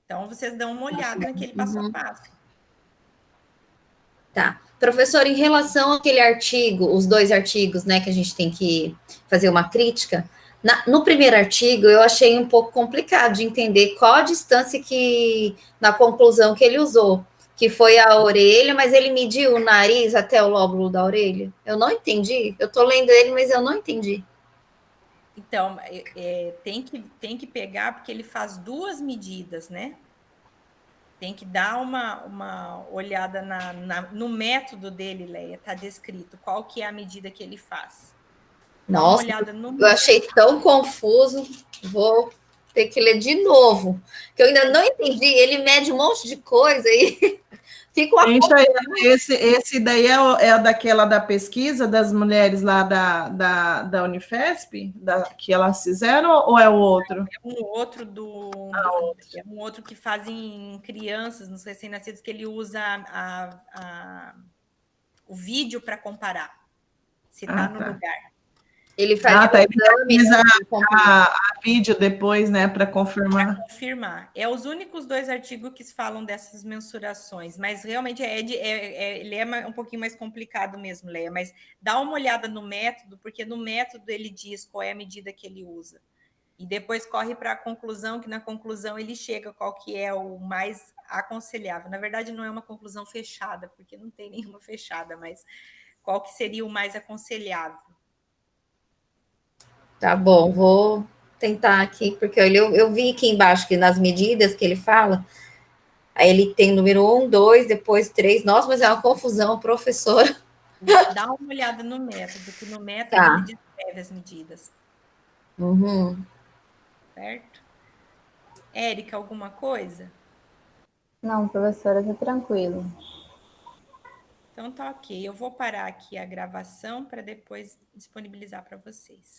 Então, vocês dão uma olhada naquele passo a passo. Tá. Professor, em relação àquele artigo, os 2 artigos, né, que a gente tem que fazer uma crítica, no primeiro artigo eu achei um pouco complicado de entender qual a distância na conclusão que ele usou, que foi a orelha, mas ele mediu o nariz até o lóbulo da orelha. Eu não entendi. Eu estou lendo ele, mas eu não entendi. Então, tem que pegar, porque ele faz 2 medidas, né? Tem que dar uma olhada no método dele, Leia, está descrito qual que é a medida que ele faz. Dá uma Nossa, olhada no eu método. achei tão confuso. Vou ter que ler de novo, que eu ainda não entendi. Ele mede um monte de coisa aí. Fica uma Gente, esse daí é daquela da pesquisa das mulheres lá da Unifesp, que elas fizeram, ou é o outro? É um outro que fazem crianças, nos recém-nascidos, que ele usa o vídeo para comparar, se está no Tá. lugar. Ele faz Tá. Ele exame, faz né? a vídeo depois, né, para confirmar. Confirmar. É os únicos 2 artigos que falam dessas mensurações, mas realmente ele é um pouquinho mais complicado mesmo, Leia, mas dá uma olhada no método, porque no método ele diz qual é a medida que ele usa. E depois corre para a conclusão, que na conclusão ele chega qual que é o mais aconselhável. Na verdade, não é uma conclusão fechada, porque não tem nenhuma fechada, mas qual que seria o mais aconselhável. Tá bom, vou tentar aqui, porque eu vi aqui embaixo que nas medidas que ele fala, aí ele tem número 1, 2, depois 3. Nossa, mas é uma confusão, professora. Dá uma olhada no método, que no método Tá. ele descreve as medidas. Uhum. Certo? Érica, alguma coisa? Não, professora, tá tranquilo. Então tá ok. Eu vou parar aqui a gravação para depois disponibilizar para vocês.